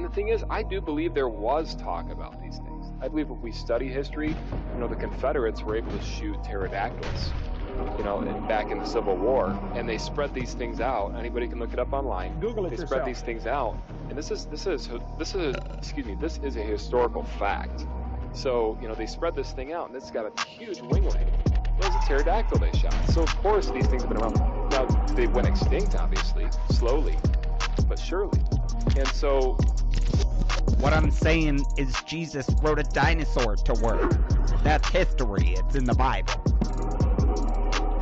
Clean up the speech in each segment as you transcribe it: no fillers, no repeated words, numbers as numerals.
And the thing is, I do believe there was talk about these things. I believe if we study history, the Confederates were able to shoot pterodactyls, back in the Civil War, and they spread these things out. Anybody can look it up online. Google it They yourself. spread these things out, and this is a historical fact. So, they spread this thing out, and it's got a huge winglet. It was a pterodactyl they shot. So, of course, these things have been around. Now, they went extinct, obviously, slowly, but surely. And so... What I'm saying is Jesus wrote a dinosaur to work. That's history. It's in the Bible.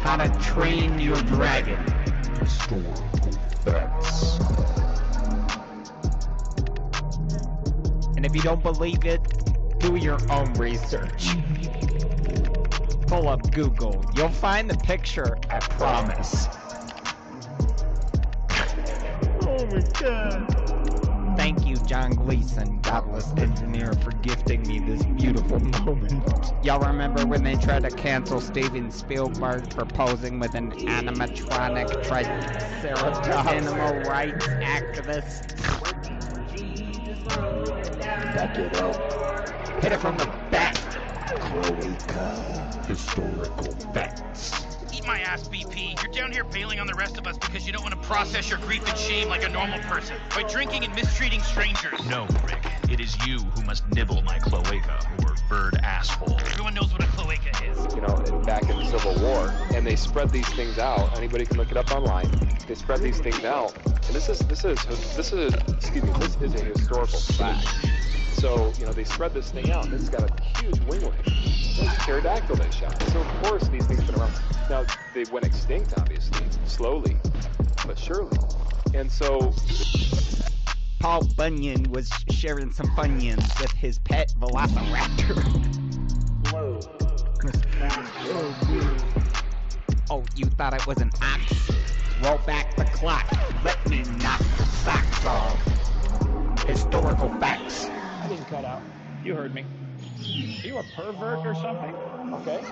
How to train your dragon. Historical facts. And if you don't believe it, do your own research. Pull up Google. You'll find the picture, I promise. Oh my god. Thank you, John Gleason, Godless engineer, for gifting me this beautiful moment. Y'all remember when they tried to cancel Steven Spielberg for posing with an animatronic triceratops animal rights activist? Back it up. Hit it from the back. Cloaca. Historical facts. Eat my ass, BP. You're down here bailing on the rest of us because you don't want to process your grief and shame like a normal person by drinking and mistreating strangers. No, Rick. It is you who must nibble my cloaca, or bird asshole. Everyone knows what a cloaca is. back in the Civil War, and they spread these things out. Anybody can look it up online. They spread these things out, and this is a historical fact. So, they spread this thing out, and it's got a huge winglet. It's a pterodactyl they shot. So, of course, these things have been around. Now, they went extinct, obviously, slowly, but surely. And so... Paul Bunyan was sharing some Funyuns with his pet velociraptor. Whoa. Oh, you thought it was an ox? Roll back the clock. Let me knock the socks off. Historical facts. I didn't cut out. You heard me. Are you a pervert or something? Okay.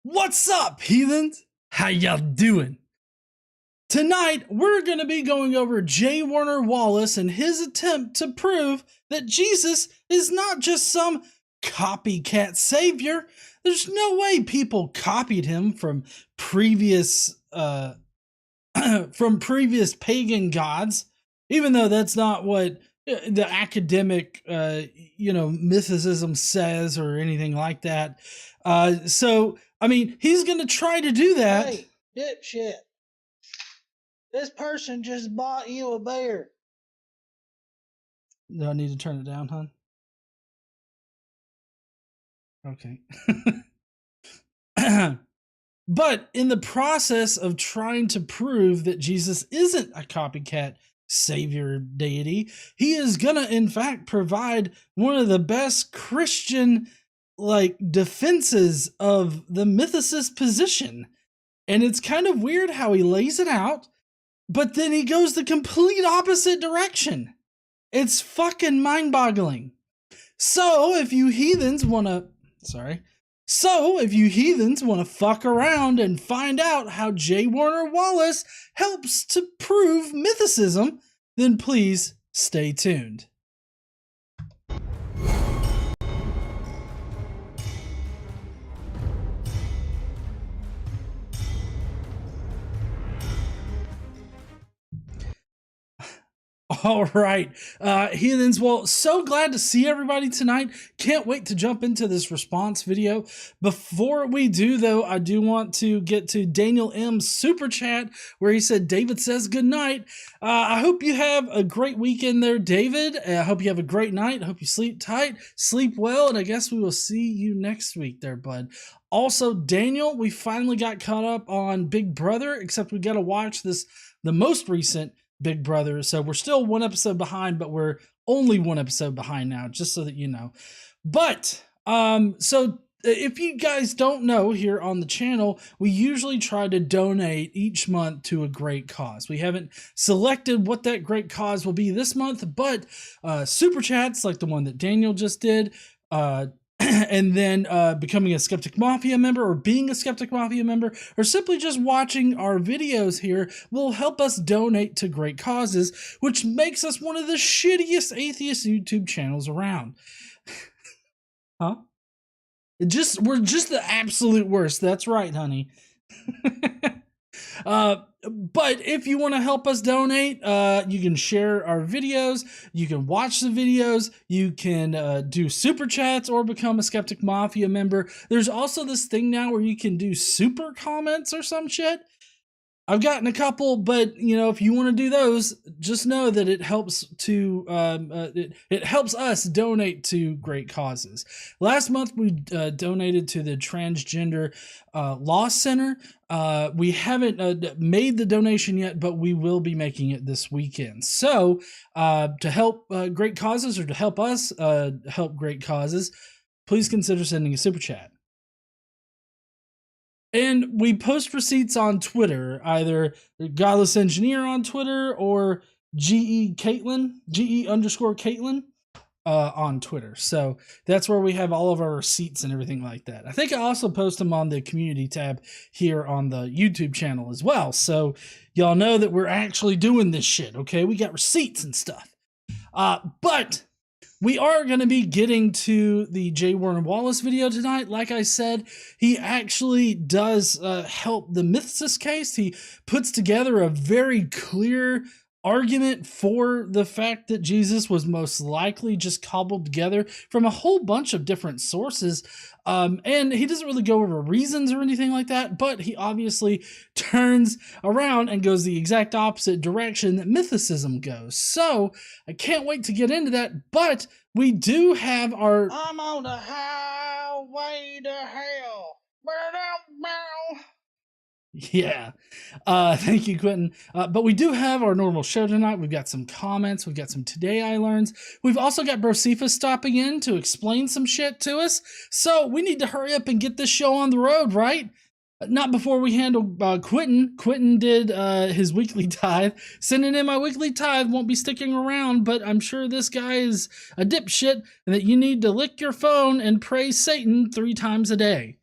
What's up, heathens? How y'all doing? Tonight, we're going to be going over J. Warner Wallace and his attempt to prove that Jesus is not just some copycat savior. There's no way people copied him from previous pagan gods, even though that's not what the academic mythicism says or anything like that. So I mean, he's going to try to do that. Hey, dipshit. This person just bought you a bear. Do I need to turn it down, hon? Okay. But in the process of trying to prove that Jesus isn't a copycat savior deity, he is going to, in fact, provide one of the best Christian defenses of the mythicist position. And it's kind of weird how he lays it out, but then he goes the complete opposite direction. It's fucking mind-boggling. So if you heathens want to fuck around and find out how J. Warner Wallace helps to prove mythicism, then please stay tuned. All right, heathens, well, so glad to see everybody tonight. Can't wait to jump into this response video. Before we do, though, I do want to get to Daniel M's super chat where he said, David says good night. I hope you have a great weekend there, David. I hope you have a great night. I hope you sleep tight, sleep well, and I guess we will see you next week there, bud. Also, Daniel, we finally got caught up on Big Brother, except we got to watch the most recent Big Brother. So we're still one episode behind, but we're only one episode behind now, just so that you know. But so if you guys don't know, here on the channel, we usually try to donate each month to a great cause. We haven't selected what that great cause will be this month, but super chats like the one that Daniel just did, and then becoming a Skeptic Mafia member, or being a Skeptic Mafia member, or simply just watching our videos here will help us donate to great causes, which makes us one of the shittiest atheist YouTube channels around. Huh? We're just the absolute worst. That's right, honey. But if you want to help us donate, you can share our videos, you can watch the videos, you can do super chats or become a Skeptic Mafia member. There's also this thing now where you can do super comments or some shit. I've gotten a couple, but you know, if you want to do those, just know that it helps to it helps us donate to great causes. Last month we donated to the Transgender Law Center. We haven't made the donation yet, but we will be making it this weekend. So to help great causes, or to help us help great causes, please consider sending a super chat. And we post receipts on Twitter, either Godless Engineer on Twitter or GE_Caitlin on Twitter. So that's where we have all of our receipts and everything like that. I think I also post them on the community tab here on the YouTube channel as well. So y'all know that we're actually doing this shit, okay? We got receipts and stuff. But we are going to be getting to the J. Warren Wallace video tonight. Like I said, he actually does help the Mythicism case. He puts together a very clear argument for the fact that Jesus was most likely just cobbled together from a whole bunch of different sources. And he doesn't really go over reasons or anything like that, but he obviously turns around and goes the exact opposite direction that Mythicism goes. So I can't wait to get into that, but we do have our... I'm on the highway to hell. Yeah. Thank you, Quentin. But we do have our normal show tonight. We've got some comments. We've got some Today I Learns. We've also got Brosepha stopping in to explain some shit to us. So we need to hurry up and get this show on the road, right? Not before we handle Quentin. Quentin did his weekly tithe. Sending in my weekly tithe won't be sticking around, but I'm sure this guy is a dipshit and that you need to lick your phone and praise Satan 3 times a day.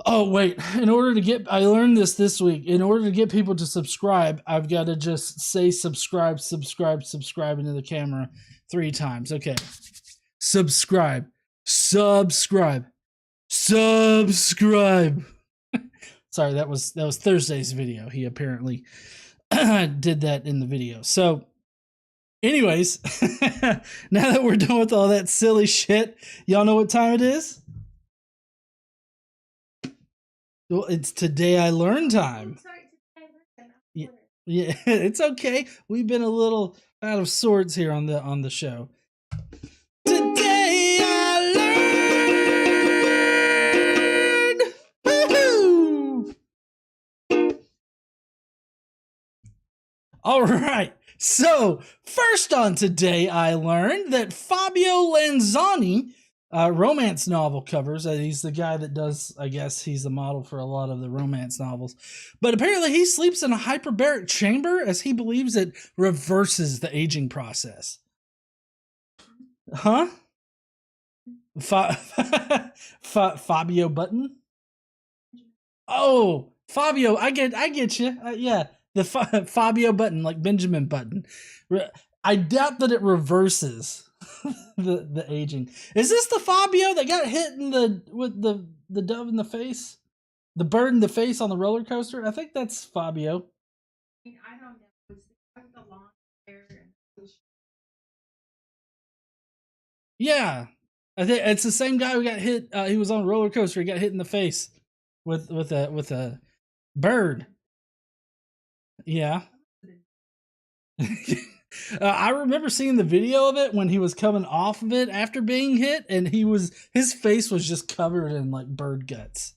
Oh, wait, I learned this week. In order to get people to subscribe, I've got to just say subscribe into the camera 3 times. Okay. Subscribe. Sorry, that was Thursday's video. He apparently did that in the video. So, anyways, now that we're done with all that silly shit, y'all know what time it is? Well, it's Today I Learn time. Yeah, it's okay. We've been a little out of sorts here on the show. Today I learned. Woohoo! All right. So first on Today I Learned that Fabio Lanzani, romance novel covers. He's the guy that does, I guess he's the model for a lot of the romance novels. But apparently he sleeps in a hyperbaric chamber as he believes it reverses the aging process. Huh? Fabio Button? Oh, Fabio, I get you. Yeah, the Fabio Button, like Benjamin Button. I doubt that it reverses the aging. Is this the Fabio that got hit with the dove in the face? The bird in the face on the roller coaster? I think that's Fabio. I don't know. It's the long hair. Yeah. I think it's the same guy who got hit. He was on a roller coaster. He got hit in the face with a bird. Yeah. I remember seeing the video of it when he was coming off of it after being hit, and his face was just covered in like bird guts.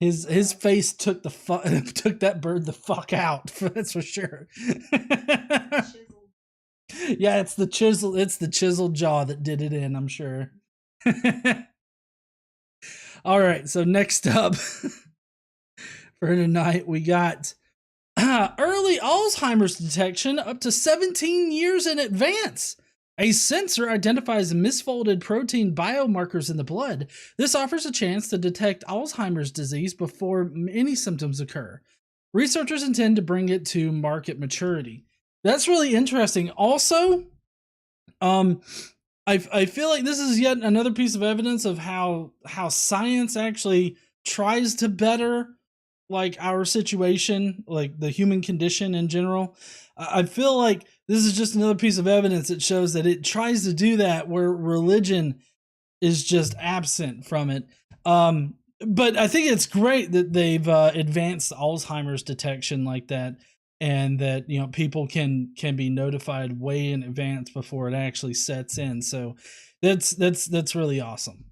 His face took took that bird the fuck out. That's for sure. Yeah, it's the chiseled jaw that did it in, I'm sure. All right, so next up for tonight we got early Alzheimer's detection up to 17 years in advance A sensor identifies misfolded protein biomarkers in the blood. This offers a chance to detect Alzheimer's disease before any symptoms occur. Researchers intend to bring it to market maturity. That's really interesting. Also, I feel like this is yet another piece of evidence of how science actually tries to better like our situation, like the human condition in general. I feel like this is just another piece of evidence that shows that it tries to do that where religion is just absent from it. But I think it's great that they've advanced Alzheimer's detection like that, and that, you know, people can be notified way in advance before it actually sets in. So that's really awesome.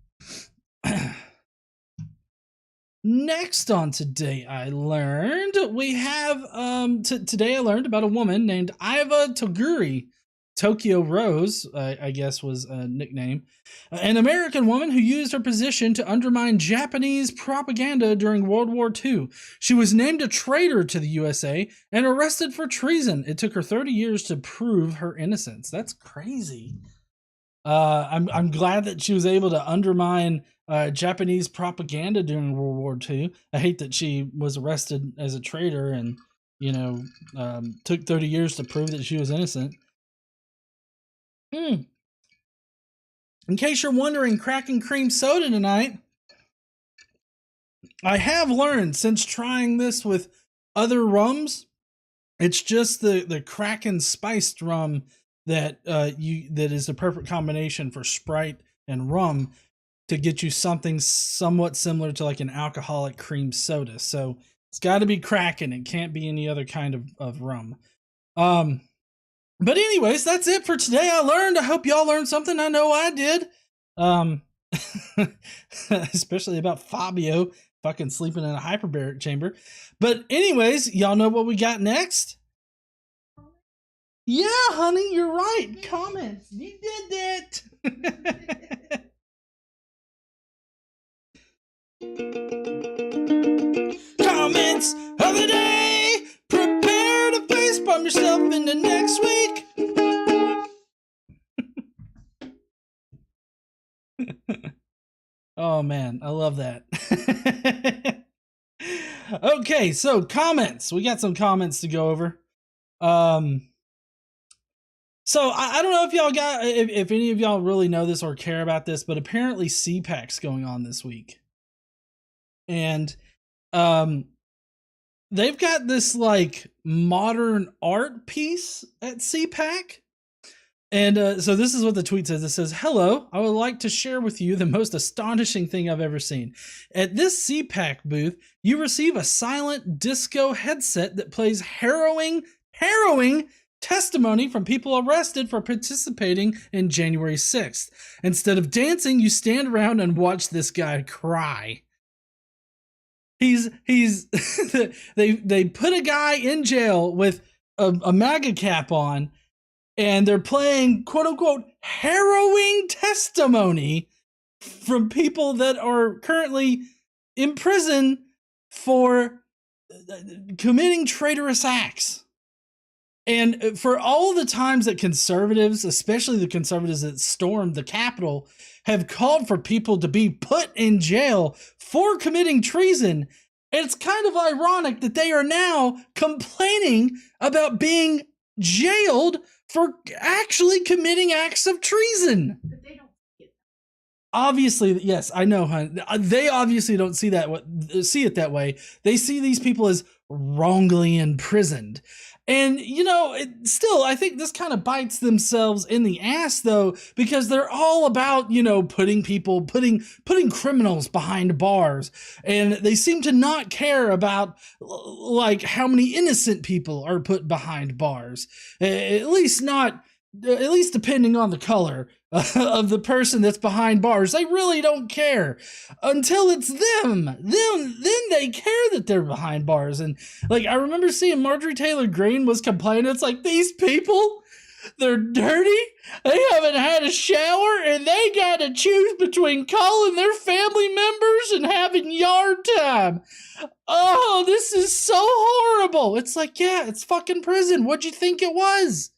Next on Today I Learned, we have today I learned about a woman named Iva Toguri. Tokyo Rose, I guess, was a nickname. An American woman who used her position to undermine Japanese propaganda during World War II. She was named a traitor to the USA and arrested for treason. It took her 30 years to prove her innocence. That's crazy. I'm glad that she was able to undermine Japanese propaganda during World War II. I hate that she was arrested as a traitor and, you know, took 30 years to prove that she was innocent. In case you're wondering, cracking cream soda tonight, I have learned since trying this with other rums, it's just the Kraken spiced rum that that is the perfect combination for Sprite and rum to get you something somewhat similar to like an alcoholic cream soda. So it's got to be Kraken. It can't be any other kind of rum. But anyways, that's it for Today I Learned. I hope y'all learned something. I know I did. Especially about Fabio fucking sleeping in a hyperbaric chamber. But anyways, y'all know what we got next? Yeah, honey, you're right. Comments. You did that. Comments of the day. Prepare to facepalm yourself into next week. Oh man, I love that. Okay, so comments. We got some comments to go over. So I don't know if y'all got, if any of y'all really know this or care about this, but apparently CPAC's going on this week. And they've got this like modern art piece at CPAC. And so this is what the tweet says. It says, "Hello, I would like to share with you the most astonishing thing I've ever seen. At this CPAC booth, you receive a silent disco headset that plays harrowing testimony from people arrested for participating in January 6th. Instead of dancing, you stand around and watch this guy cry." He's they put a guy in jail with a MAGA cap on, and they're playing quote unquote harrowing testimony from people that are currently in prison for committing traitorous acts. And for all the times that conservatives, especially the conservatives that stormed the Capitol, have called for people to be put in jail for committing treason, it's kind of ironic that they are now complaining about being jailed for actually committing acts of treason. But they don't see it. Obviously, yes, I know, hon. They obviously don't see it that way. They see these people as wrongly imprisoned. And, you know, still, I think this kind of bites themselves in the ass, though, because they're all about, you know, putting criminals behind bars. And they seem to not care about, like, how many innocent people are put behind bars. At least depending on the color of the person that's behind bars. They really don't care until it's them. Then they care that they're behind bars. And like, I remember seeing Marjorie Taylor Greene was complaining. It's like, these people, they're dirty. They haven't had a shower, and they got to choose between calling their family members and having yard time. Oh, this is so horrible. It's like, yeah, it's fucking prison. What'd you think it was?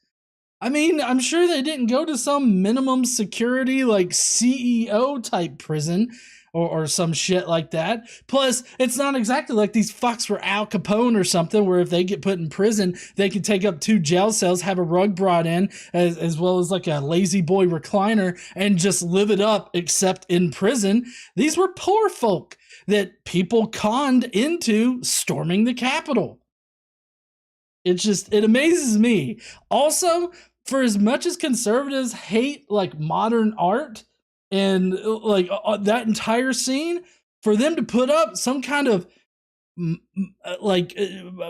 I mean, I'm sure they didn't go to some minimum security, like CEO type prison or some shit like that. Plus, it's not exactly like these fucks were Al Capone or something, where if they get put in prison, they can take up 2 jail cells, have a rug brought in, as well as like a lazy boy recliner, and just live it up, except in prison. These were poor folk that people conned into storming the Capitol. It amazes me. Also, for as much as conservatives hate like modern art and like that entire scene, for them to put up some kind of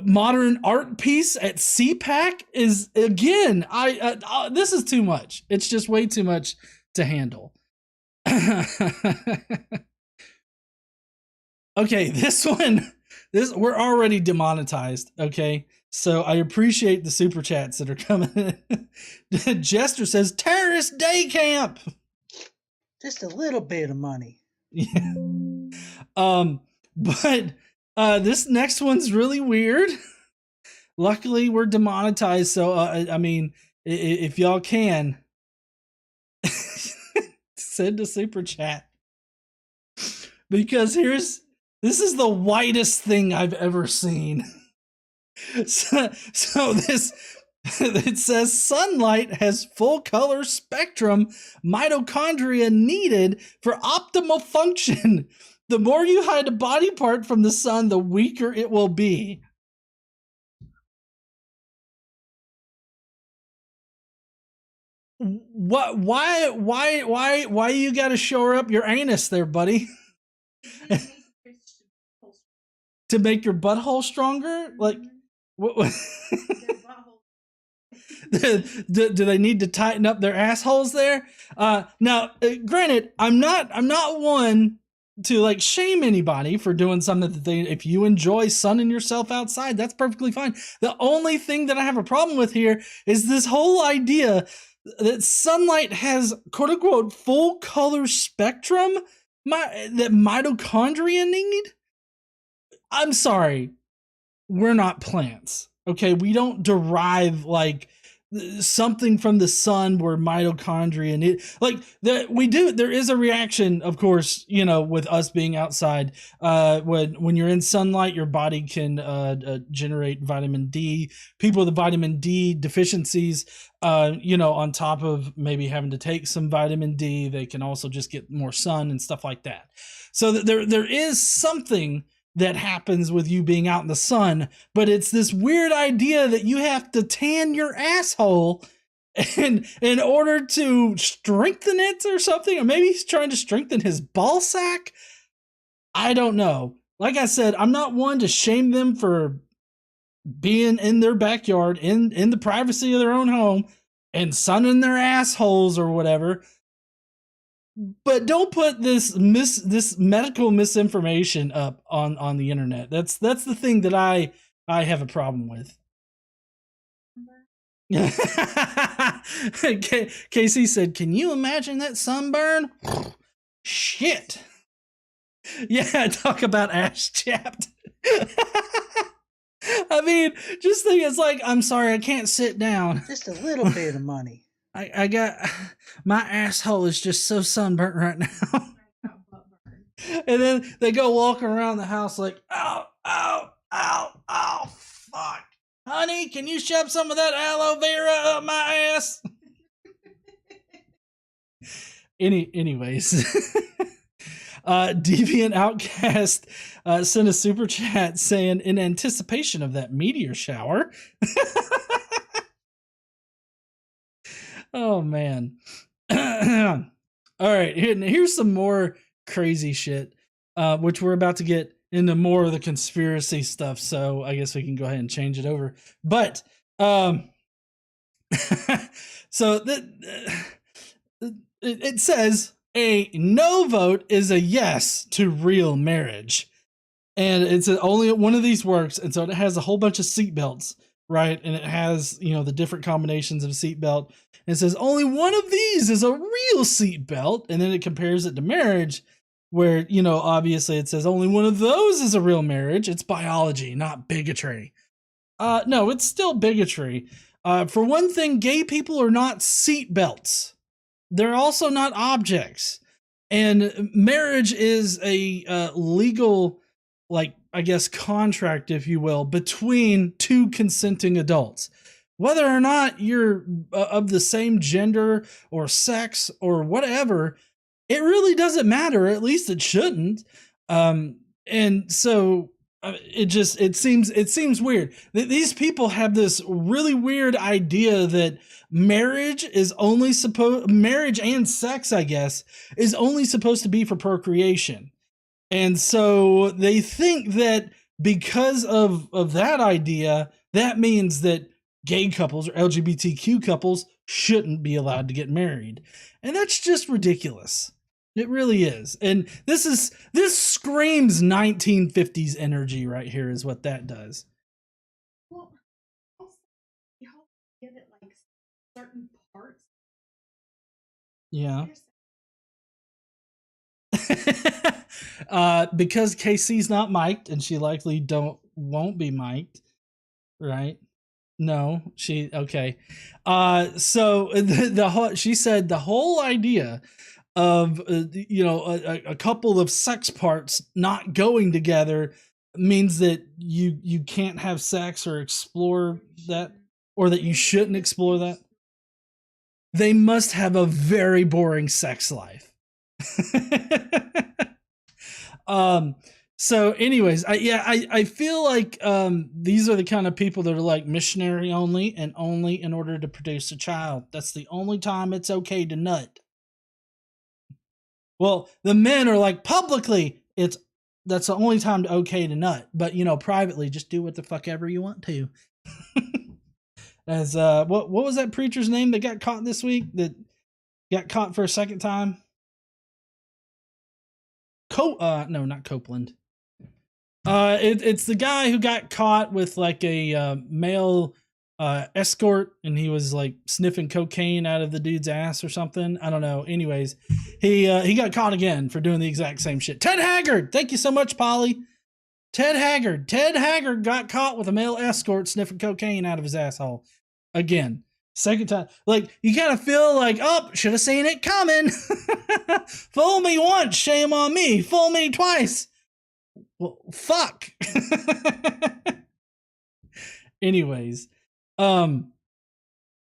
modern art piece at CPAC is, again, this is too much. It's just way too much to handle. Okay, we're already demonetized. Okay. So I appreciate the super chats that are coming in. Jester says, terrorist day camp. Just a little bit of money. Yeah. But this next one's really weird. Luckily, we're demonetized. So, I mean, if y'all can, send a super chat. Because this is the whitest thing I've ever seen. So this, it says sunlight has full color spectrum mitochondria needed for optimal function. The more you hide a body part from the sun, the weaker it will be. What? Why you got to shore up your anus there, buddy? To make your butthole stronger? Like, what? do they need to tighten up their assholes there? Now, granted, I'm not one to like shame anybody for doing something that if you enjoy sunning yourself outside, that's perfectly fine. The only thing that I have a problem with here is this whole idea that sunlight has quote unquote full color spectrum that mitochondria need. I'm sorry, we're not plants. Okay, we don't derive like something from the sun where mitochondria and it like that we do. There is a reaction, of course, you know, with us being outside. When you're in sunlight, your body can generate vitamin D. People with vitamin D deficiencies, you know, on top of maybe having to take some vitamin D, they can also just get more sun and stuff like that. So there is something that happens with you being out in the sun, but it's this weird idea that you have to tan your asshole and in order to strengthen it or something, or maybe he's trying to strengthen his ball sack. I don't know. Like I said, I'm not one to shame them for being in their backyard in the privacy of their own home and sunning their assholes or whatever. But don't put this medical misinformation up on the internet. That's the thing that I have a problem with. KC said, "Can you imagine that sunburn? Shit." Yeah, talk about ass chapped. I mean, just think it's like, I'm sorry, I can't sit down. Just a little bit of money. I got, my asshole is just so sunburnt right now. And then they go walking around the house like, ow, ow, ow, ow, fuck. Honey, can you shove some of that aloe vera up my ass? Anyways. Deviant Outcast sent a super chat saying, in anticipation of that meteor shower. Oh man. All right, here's some more crazy shit, which we're about to get into more of the conspiracy stuff, so I guess we can go ahead and change it over. But so it says a no vote is a yes to real marriage, and it's only one of these works, and so it has a whole bunch of seatbelts, right? And it has, you know, the different combinations of seatbelt. And it says only one of these is a real seatbelt, and then it compares it to marriage, where, you know, obviously it says only one of those is a real marriage. It's biology, not bigotry. No, it's still bigotry. For one thing, gay people are not seatbelts. They're also not objects. And marriage is a legal, like, I guess, contract, if you will, between two consenting adults. Whether or not you're of the same gender or sex or whatever, it really doesn't matter. At least it shouldn't. And so it seems weird that these people have this really weird idea that marriage and sex, I guess, is only supposed to be for procreation. And so they think that because of that idea, that means that gay couples or LGBTQ couples shouldn't be allowed to get married. And that's just ridiculous. It really is. And this screams 1950s energy right here is what that does. Well, also, you have to give it like certain parts. Yeah. Because KC's not mic'd and she likely won't be mic'd, right? No, okay. So she said the whole idea of a couple of sex parts not going together means that you can't have sex or explore that, or that you shouldn't explore that. They must have a very boring sex life. So anyways, I feel like these are the kind of people that are like missionary only and only in order to produce a child. That's the only time it's okay to nut. Well, the men are like, publicly, that's the only time okay to nut. But, privately, just do what the fuck ever you want to. As, what was that preacher's name that got caught this week? That got caught for a second time? No, not Copeland. It's the guy who got caught with like a male escort, and he was like sniffing cocaine out of the dude's ass or something. I don't know. Anyways, he got caught again for doing the exact same shit. Ted Haggard, thank you so much, Polly. Ted Haggard got caught with a male escort sniffing cocaine out of his asshole again. Second time. Like, you kind of feel like, oh, should have seen it coming. Fool me once, shame on me. Fool me twice. Well, fuck. Anyways, all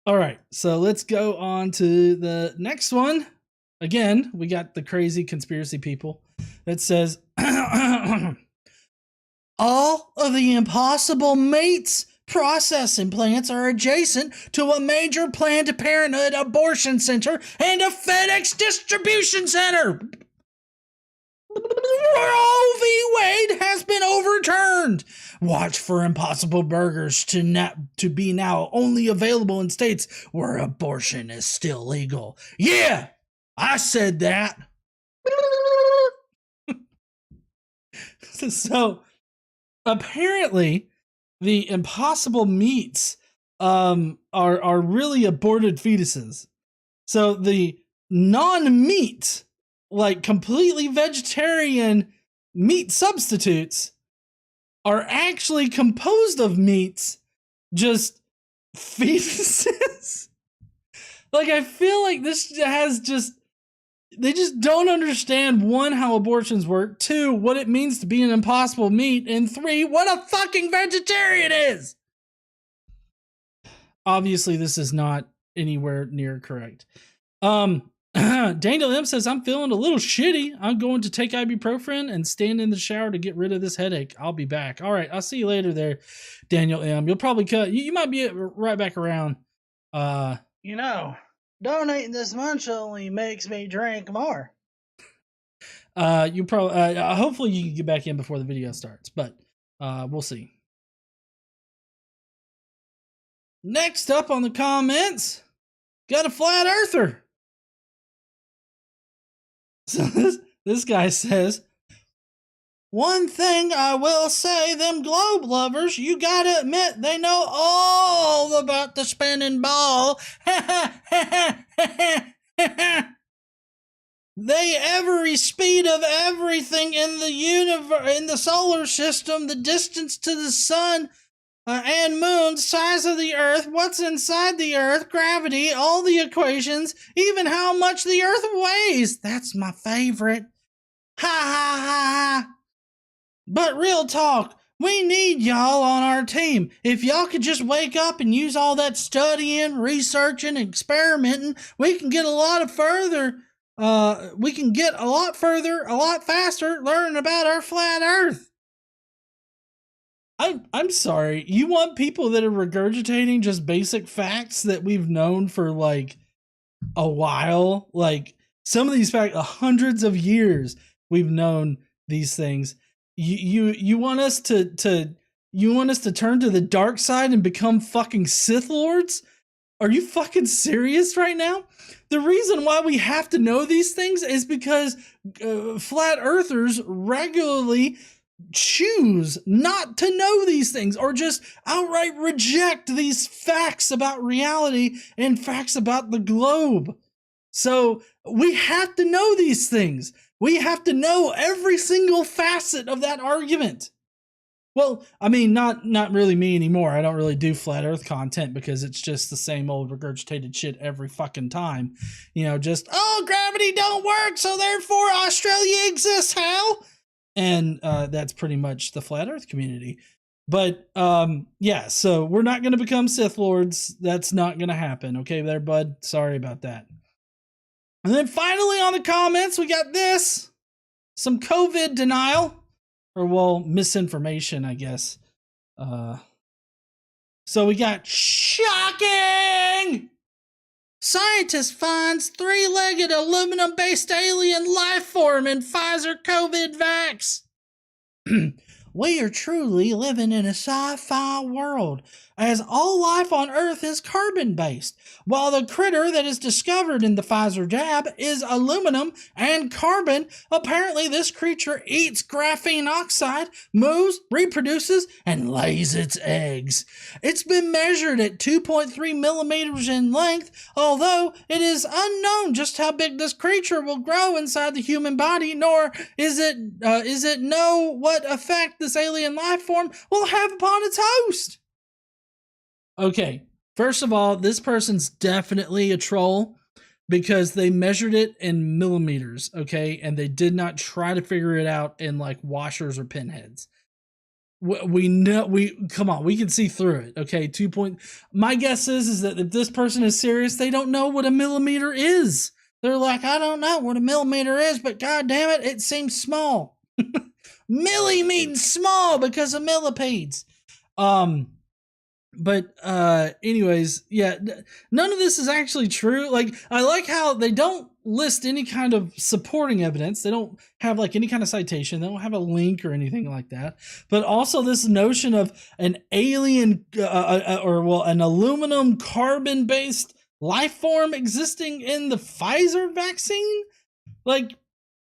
right, so let's go on to the next one. Again, we got the crazy conspiracy people that says all of the impossible mates processing plants are adjacent to a major Planned Parenthood abortion center and a FedEx distribution center. Roe v. Wade has been overturned. Watch for Impossible Burgers to be now only available in states where abortion is still legal. Yeah, I said that. So, apparently, the impossible meats are really aborted fetuses. So the non-meat, like completely vegetarian meat substitutes, are actually composed of meats, just fetuses. Like, I feel like this has they just don't understand, one, how abortions work, two, what it means to be an impossible meat, and three, what a fucking vegetarian is. Obviously, this is not anywhere near correct. Daniel M says, I'm feeling a little shitty. I'm going to take ibuprofen and stand in the shower to get rid of this headache. I'll be back. All right, I'll see you later there, Daniel M. You'll probably you might be right back around. Donating this much only makes me drink more. You probably, hopefully you can get back in before the video starts, but we'll see. Next up on the comments, got a flat earther. So this guy says, one thing I will say, them globe lovers, you gotta admit, they know all about the spinning ball. They every speed of everything in the universe, in the solar system, the distance to the sun. and moon, size of the Earth, what's inside the Earth, gravity, all the equations, even how much the Earth weighs. That's my favorite. Ha ha ha ha. But real talk, we need y'all on our team. If y'all could just wake up and use all that studying, researching, experimenting, we can get a lot further. We can get a lot further, a lot faster, learning about our flat Earth. I'm sorry. You want people that are regurgitating just basic facts that we've known for like a while? Like some of these facts, hundreds of years we've known these things. You want us to turn to the dark side and become fucking Sith Lords? Are you fucking serious right now? The reason why we have to know these things is because flat earthers regularly choose not to know these things or just outright reject these facts about reality and facts about the globe. So we have to know these things. We have to know every single facet of that argument. Well, I mean, not really me anymore. I don't really do flat earth content because it's just the same old regurgitated shit every fucking time. You know, just, oh, gravity don't work, so therefore Australia exists, hell. And that's pretty much the flat earth community. But yeah, so we're not going to become Sith Lords. That's not going to happen. Okay, there, bud. Sorry about that. And then finally on the comments, we got this. Some COVID denial. Or, well, misinformation, I guess. So we got shocking! Scientist finds three-legged aluminum-based alien life form in Pfizer COVID vax. We are truly living in a sci-fi world, as all life on Earth is carbon-based, while the critter that is discovered in the Pfizer jab is aluminum and carbon. Apparently this creature eats graphene oxide, moves, reproduces, and lays its eggs. It's been measured at 2.3 millimeters in length, although it is unknown just how big this creature will grow inside the human body, nor is it know what effect this alien life form will have upon its host. Okay, first of all, this person's definitely a troll because they measured it in millimeters, okay, and they did not try to figure it out in like washers or pinheads. We know, come on, we can see through it, okay. My guess is that if this person is serious, they don't know what a millimeter is. They're like, I don't know what a millimeter is, but god damn it, it seems small. Milli means small because of millipedes. But anyways, yeah, none of this is actually true. Like, I like how they don't list any kind of supporting evidence. They don't have like any kind of citation. They don't have a link or anything like that. But also this notion of an alien an aluminum carbon based life form existing in the Pfizer vaccine. Like,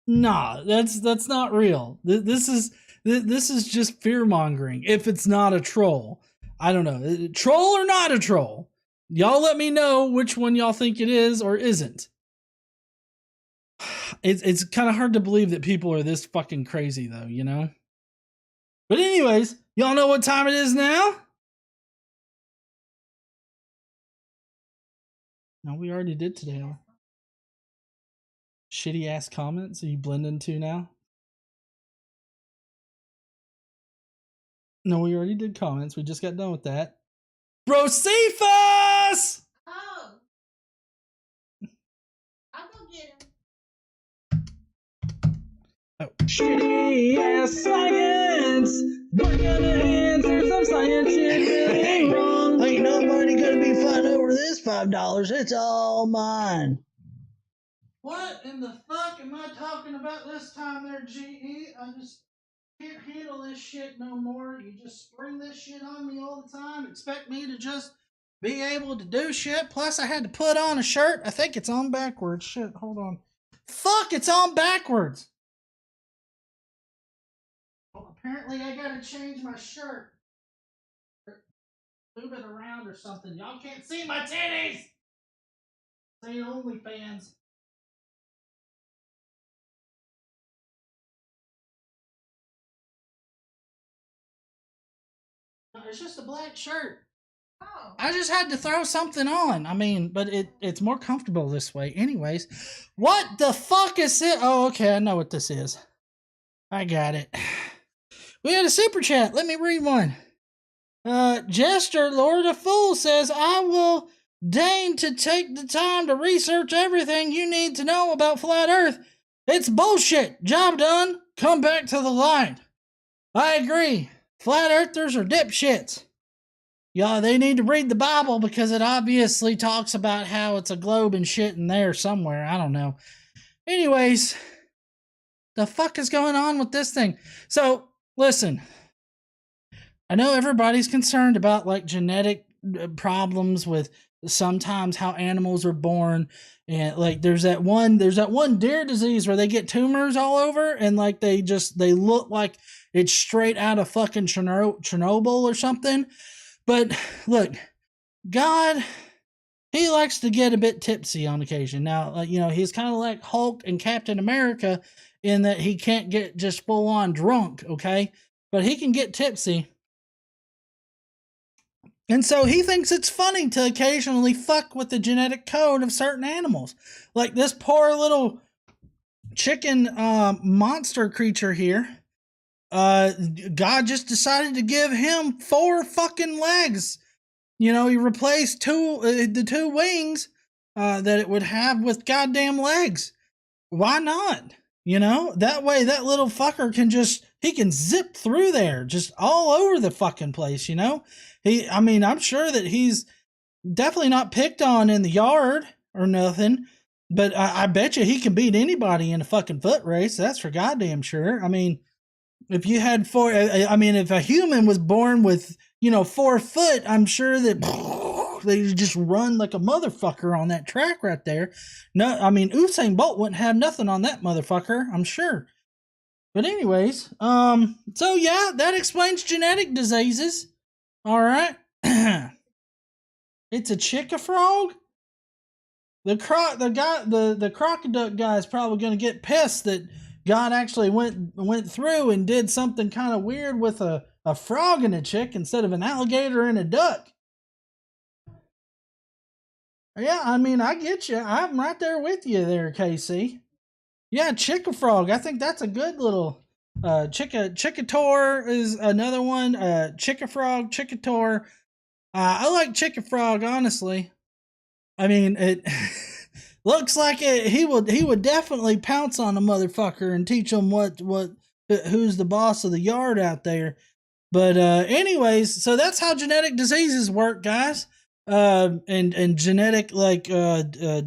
nah, that's not real. This is just fear mongering. If it's not a troll. I don't know. Troll or not a troll? Y'all let me know which one y'all think it is or isn't. It's kind of hard to believe that people are this fucking crazy though, you know? But anyways, y'all know what time it is now? No, we already did today. Shitty ass comments are you blending to now? No, we already did comments. We just got done with that. Bro, Cephas! Oh. I'll go get him. Oh. Shitty ass science! We're gonna answer some science shit really wrong. Ain't nobody gonna be fighting over this $5. It's all mine. What in the fuck am I talking about this time there, GE? I just can't handle this shit no more. You just spring this shit on me all the time. Expect me to just be able to do shit. Plus, I had to put on a shirt. I think it's on backwards. Shit, hold on. Fuck, it's on backwards. Well, apparently I gotta change my shirt. Move it around or something. Y'all can't see my titties! This ain't OnlyFans. It's just a black shirt. Oh. I just had to throw something on. I mean, but it's more comfortable this way. Anyways, what the fuck is it? Oh, okay, I know what this is. I got it. We had a super chat. Let me read one. Jester, Lord of Fool says, I will deign to take the time to research everything you need to know about Flat Earth. It's bullshit. Job done. Come back to the light. I agree. Flat Earthers are dipshits. Yeah, they need to read the Bible because it obviously talks about how it's a globe and shit in there somewhere. I don't know. Anyways, the fuck is going on with this thing? So, listen. I know everybody's concerned about like genetic problems with sometimes how animals are born, and like there's that one deer disease where they get tumors all over and like they look like it's straight out of fucking Chernobyl or something. But look, God, he likes to get a bit tipsy on occasion. Now, you know, he's kind of like Hulk and Captain America in that he can't get just full on drunk, okay? But he can get tipsy. And so he thinks it's funny to occasionally fuck with the genetic code of certain animals. Like this poor little chicken monster creature here. God just decided to give him 4 fucking legs. You know, he replaced the 2 wings that it would have with goddamn legs. Why not? You know, that way that little fucker he can zip through there just all over the fucking place, you know? I'm sure that he's definitely not picked on in the yard or nothing, but I bet you he can beat anybody in a fucking foot race. That's for goddamn sure. I mean, if you had if a human was born with, 4 foot, I'm sure that they just run like a motherfucker on that track right there. No, Usain Bolt wouldn't have nothing on that motherfucker, I'm sure. But anyways, so yeah, that explains genetic diseases. All right. It's a chicka frog. The crocoduck guy is probably going to get pissed that God actually went through and did something kind of weird with a frog and a chick instead of an alligator and a duck. Yeah, I get you. I'm right there with you there, Casey. Yeah, chicka frog. I think that's a good little chickator is another one. Chicka frog, chickator. I like chicka frog, honestly. It looks like he would definitely pounce on a motherfucker and teach him who's the boss of the yard out there. But anyways, so that's how genetic diseases work, guys. And genetic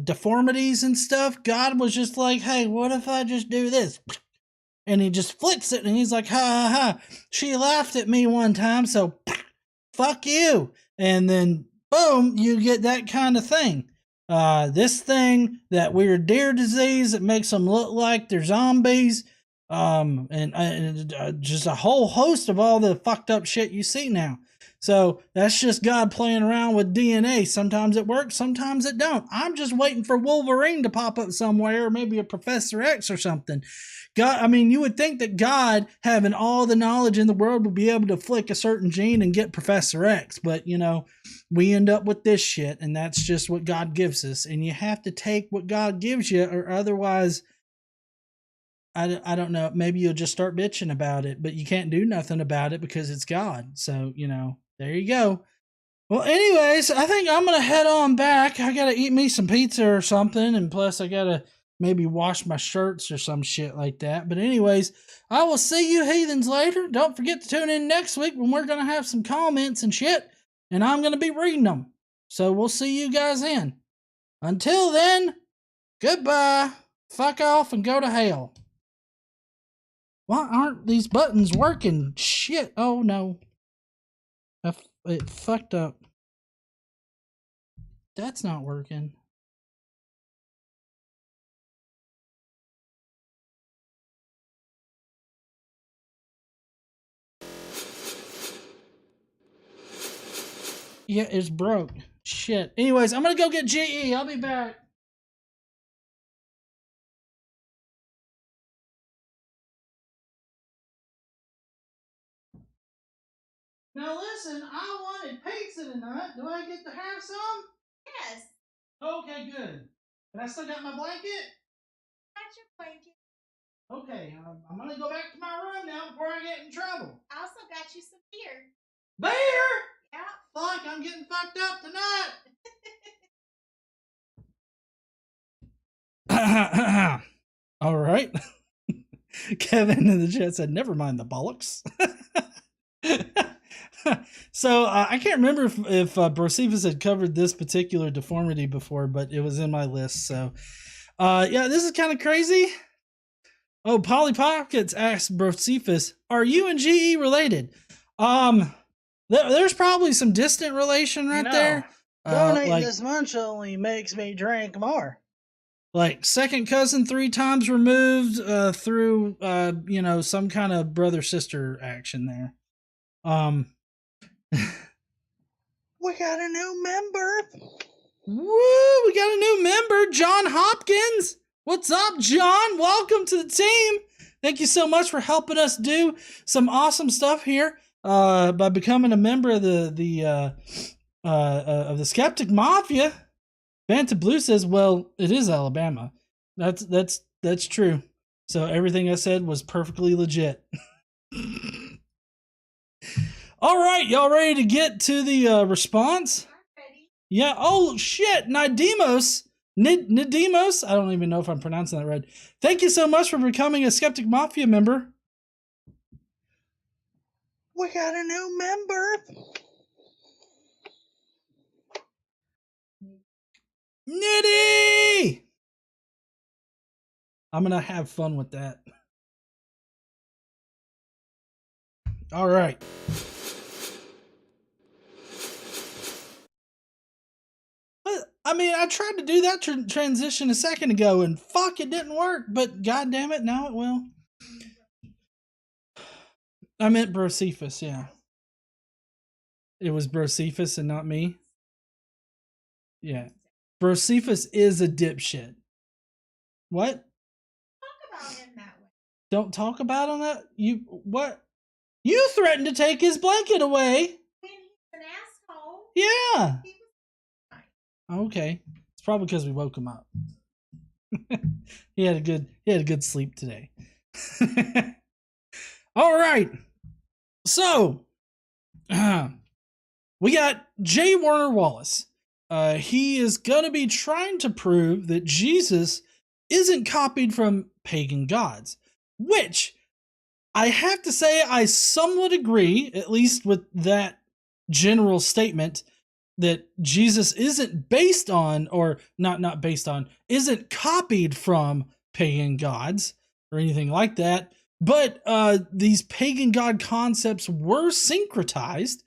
deformities and stuff. God was just like, hey, what if I just do this? And he just flicks it and he's like, ha ha ha. She laughed at me one time, so fuck you. And then boom, you get that kind of thing. This thing, that weird deer disease that makes them look like they're zombies. And just a whole host of all the fucked up shit you see now. So that's just God playing around with DNA. Sometimes it works, sometimes it don't. I'm just waiting for Wolverine to pop up somewhere, or maybe a Professor X or something. God, you would think that God, having all the knowledge in the world, would be able to flick a certain gene and get Professor X. But, we end up with this shit, and that's just what God gives us. And you have to take what God gives you, or otherwise, I don't know, maybe you'll just start bitching about it, but you can't do nothing about it because it's God. So, there you go. Well, anyways, I think I'm going to head on back. I got to eat me some pizza or something, and plus I got to maybe wash my shirts or some shit like that. But anyways, I will see you heathens later. Don't forget to tune in next week when we're going to have some comments and shit, and I'm going to be reading them. So we'll see you guys in. Until then, goodbye. Fuck off and go to hell. Why aren't these buttons working? Shit. Oh, no. It fucked up. That's not working. Yeah, it's broke. Shit. Anyways, I'm gonna go get GE. I'll be back. Now listen, I wanted pizza tonight. Do I get to have some? Yes. Okay, good. But I still got my blanket? Got your blanket. Okay, I'm gonna go back to my room now before I get in trouble. I also got you some beer. Beer? Yeah. Fuck, I'm getting fucked up tonight. All right. Kevin in the chat said, never mind the bollocks. So I can't remember if Brocephus had covered this particular deformity before, but it was in my list. So yeah, this is kind of crazy. Oh, Polly Pockets asked Brocephus, are you and GE related? There's probably some distant relation right there. Donating like, this much only makes me drink more. Like second cousin 3 times removed through you know, some kind of brother sister action there. We got a new member. Woo! We got a new member, John Hopkins. What's up, John? Welcome to the team. Thank you so much for helping us do some awesome stuff here by becoming a member of the Skeptic Mafia. Banta Blue says, "Well, it is Alabama. That's true. So everything I said was perfectly legit." All right, y'all ready to get to the response? I'm ready. Yeah. Oh shit, Nidemos. Nidemos. I don't even know if I'm pronouncing that right. Thank you so much for becoming a Skeptic Mafia member. We got a new member. Nitty! I'm gonna have fun with that. All right. I mean, I tried to do that transition a second ago, and fuck, it didn't work. But god damn it, now it will. I meant Brocephus, yeah. It was Brocephus and not me. Yeah. Brocephus is a dipshit. What? Talk about him that way. Don't talk about him that? You, what? You threatened to take his blanket away. When he's an asshole. Yeah. He was Okay. It's probably because we woke him up. He had a good sleep today. All right. So, we got J. Warner Wallace. He is going to be trying to prove that Jesus isn't copied from pagan gods, which I have to say I somewhat agree, at least with that general statement, that Jesus isn't based on, or not based on, isn't copied from pagan gods or anything like that. But these pagan god concepts were syncretized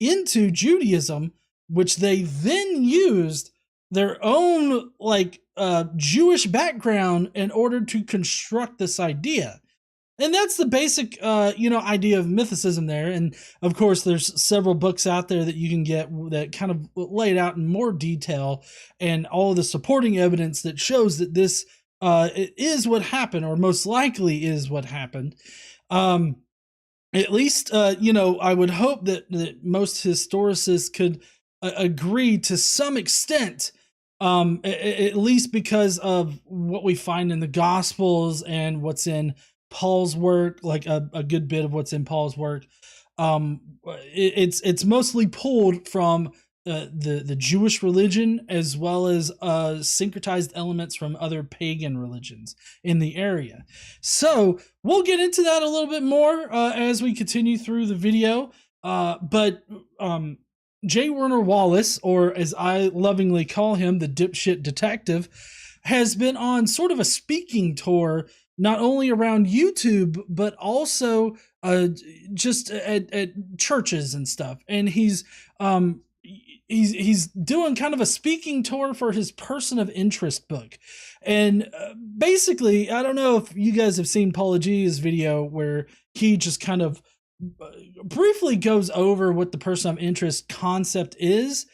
into Judaism, which they then used their own Jewish background in order to construct this idea. And that's the basic, idea of mythicism there. And of course, there's several books out there that you can get that kind of lay it out in more detail and all of the supporting evidence that shows that this it is what happened, or most likely is what happened. At least, I would hope that most historicists could agree to some extent, at least because of what we find in the Gospels and what's in Paul's work, like a good bit of what's in Paul's work. It's mostly pulled from the Jewish religion, as well as syncretized elements from other pagan religions in the area. So we'll get into that a little bit more as we continue through the video. But J. Warner Wallace, or as I lovingly call him, the dipshit detective, has been on sort of a speaking tour, not only around YouTube, but also just at churches and stuff. And he's doing kind of a speaking tour for his Person of Interest book. And basically, I don't know if you guys have seen Paula G's video where he just kind of briefly goes over what the Person of Interest concept is,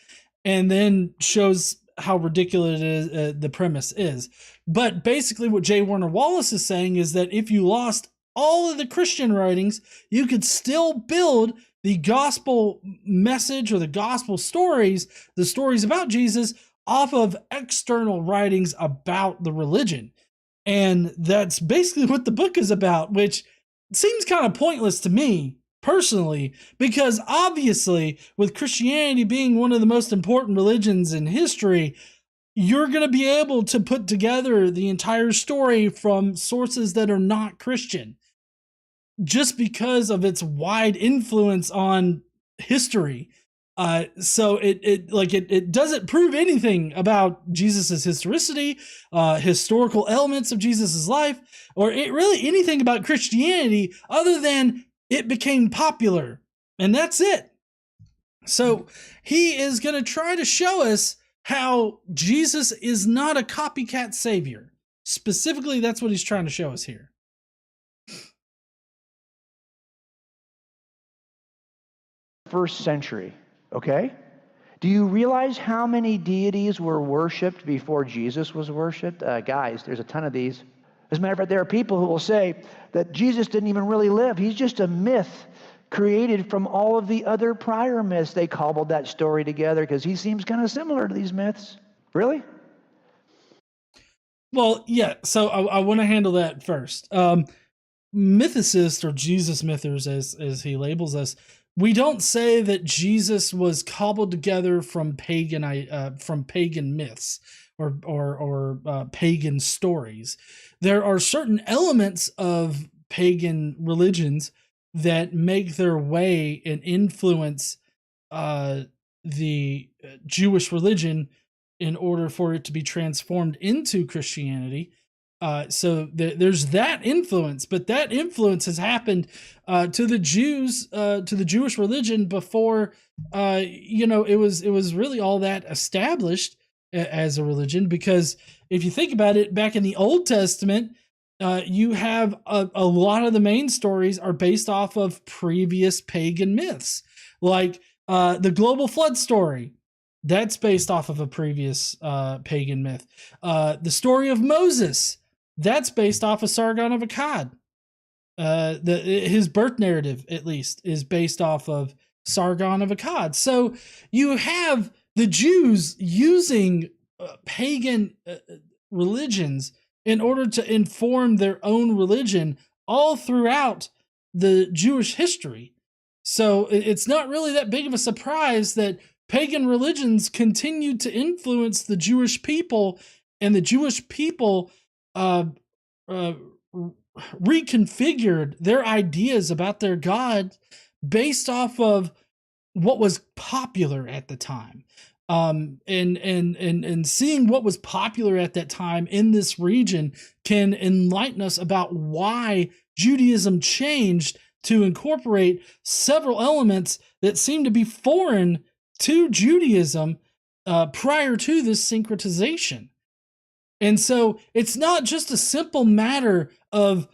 and then shows how ridiculous it is, the premise is. But basically what J. Warner Wallace is saying is that if you lost all of the Christian writings, you could still build the gospel message or the gospel stories, the stories about Jesus, off of external writings about the religion. And that's basically what the book is about, which seems kind of pointless to me personally, because obviously with Christianity being one of the most important religions in history, you're going to be able to put together the entire story from sources that are not Christian, just because of its wide influence on history. So it doesn't prove anything about Jesus's historicity, historical elements of Jesus's life, or really anything about Christianity other than it became popular, and that's it. So he is going to try to show us how Jesus is not a copycat savior. Specifically, that's what he's trying to show us here. First century, okay? Do you realize how many deities were worshipped before Jesus was worshipped? Guys, there's a ton of these. As a matter of fact, there are people who will say that Jesus didn't even really live. He's just a myth created from all of the other prior myths. They cobbled that story together because he seems kind of similar to these myths. Really? Well, yeah, so I want to handle that first. Mythicists, or Jesus mythers as he labels us, we don't say that Jesus was cobbled together from pagan myths or pagan stories. There are certain elements of pagan religions that make their way and influence the Jewish religion in order for it to be transformed into Christianity. So there's that influence, but that influence has happened to the Jews, to the Jewish religion before, it was really all that established as a religion. Because if you think about it, back in the Old Testament, you have a lot of the main stories are based off of previous pagan myths, like the global flood story. That's based off of a previous pagan myth. The story of Moses, that's based off of Sargon of Akkad. His birth narrative, at least, is based off of Sargon of Akkad. So you have the Jews using pagan religions in order to inform their own religion all throughout the Jewish history. So it's not really that big of a surprise that pagan religions continued to influence the Jewish people, and the Jewish people reconfigured their ideas about their God based off of what was popular at the time. And seeing what was popular at that time in this region can enlighten us about why Judaism changed to incorporate several elements that seem to be foreign to Judaism prior to this syncretization. And so it's not just a simple matter of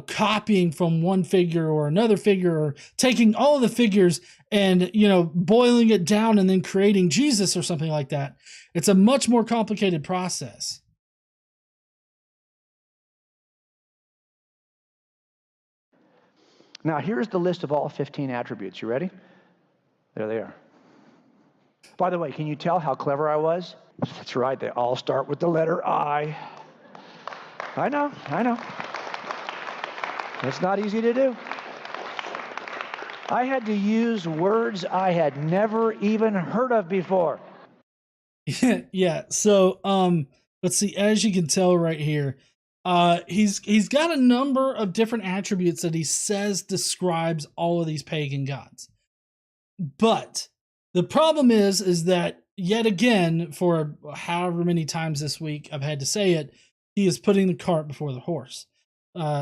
copying from one figure or another figure, or taking all of the figures and, boiling it down and then creating Jesus or something like that. It's a much more complicated process. Now, here's the list of all 15 attributes. You ready? There they are. By the way, can you tell how clever I was? That's right. They all start with the letter I. I know. It's not easy to do. I had to use words I had never even heard of before. Yeah. So, let's see. As you can tell right here, he's got a number of different attributes that he says describes all of these pagan gods. But the problem is that yet again, for however many times this week I've had to say it, he is putting the cart before the horse.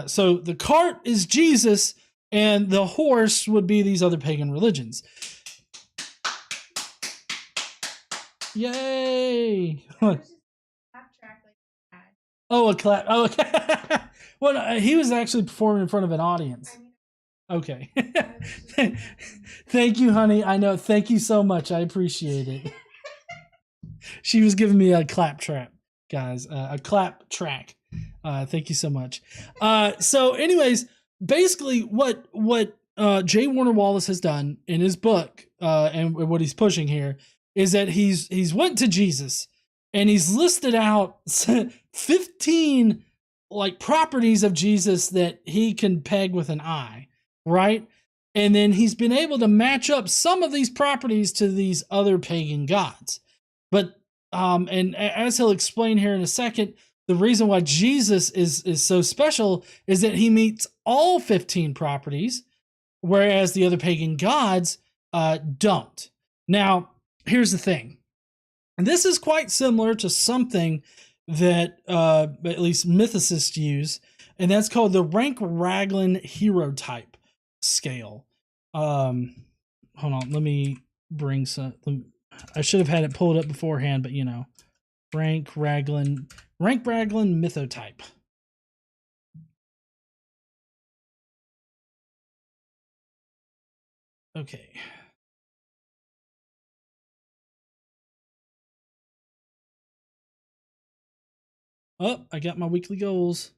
So the cart is Jesus, and the horse would be these other pagan religions. Yay! Oh, a clap. Oh, okay. Well, he was actually performing in front of an audience. Okay. Thank you, honey. I know. Thank you so much. I appreciate it. She was giving me a clap trap, guys. A clap track. Thank you so much. So anyways, basically what J. Warner Wallace has done in his book, and what he's pushing here, is that he's went to Jesus and he's listed out 15 like properties of Jesus that he can peg with an eye, right? And then he's been able to match up some of these properties to these other pagan gods. But and as he'll explain here in a second, the reason why Jesus is so special is that he meets all 15 properties, whereas the other pagan gods don't. Now, here's the thing. And this is quite similar to something that at least mythicists use, and that's called the rank Raglan hero type scale. Hold on, let me bring some. I should have had it pulled up beforehand, but you know, rank Raglan mythotype. Okay. Oh, I got my weekly goals.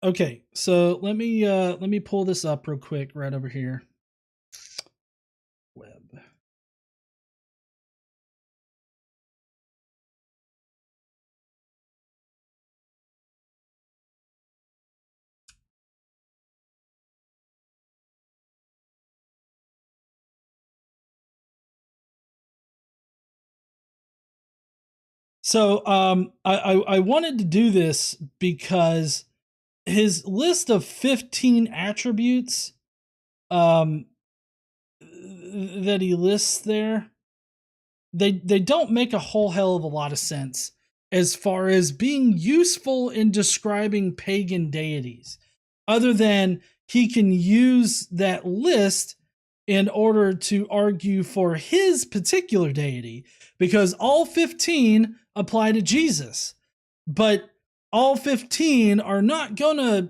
Okay, so let me pull this up real quick right over here. Web. So I wanted to do this because his list of 15 attributes that he lists there, they don't make a whole hell of a lot of sense as far as being useful in describing pagan deities, other than he can use that list in order to argue for his particular deity, because all 15 apply to Jesus, but all 15 are not going to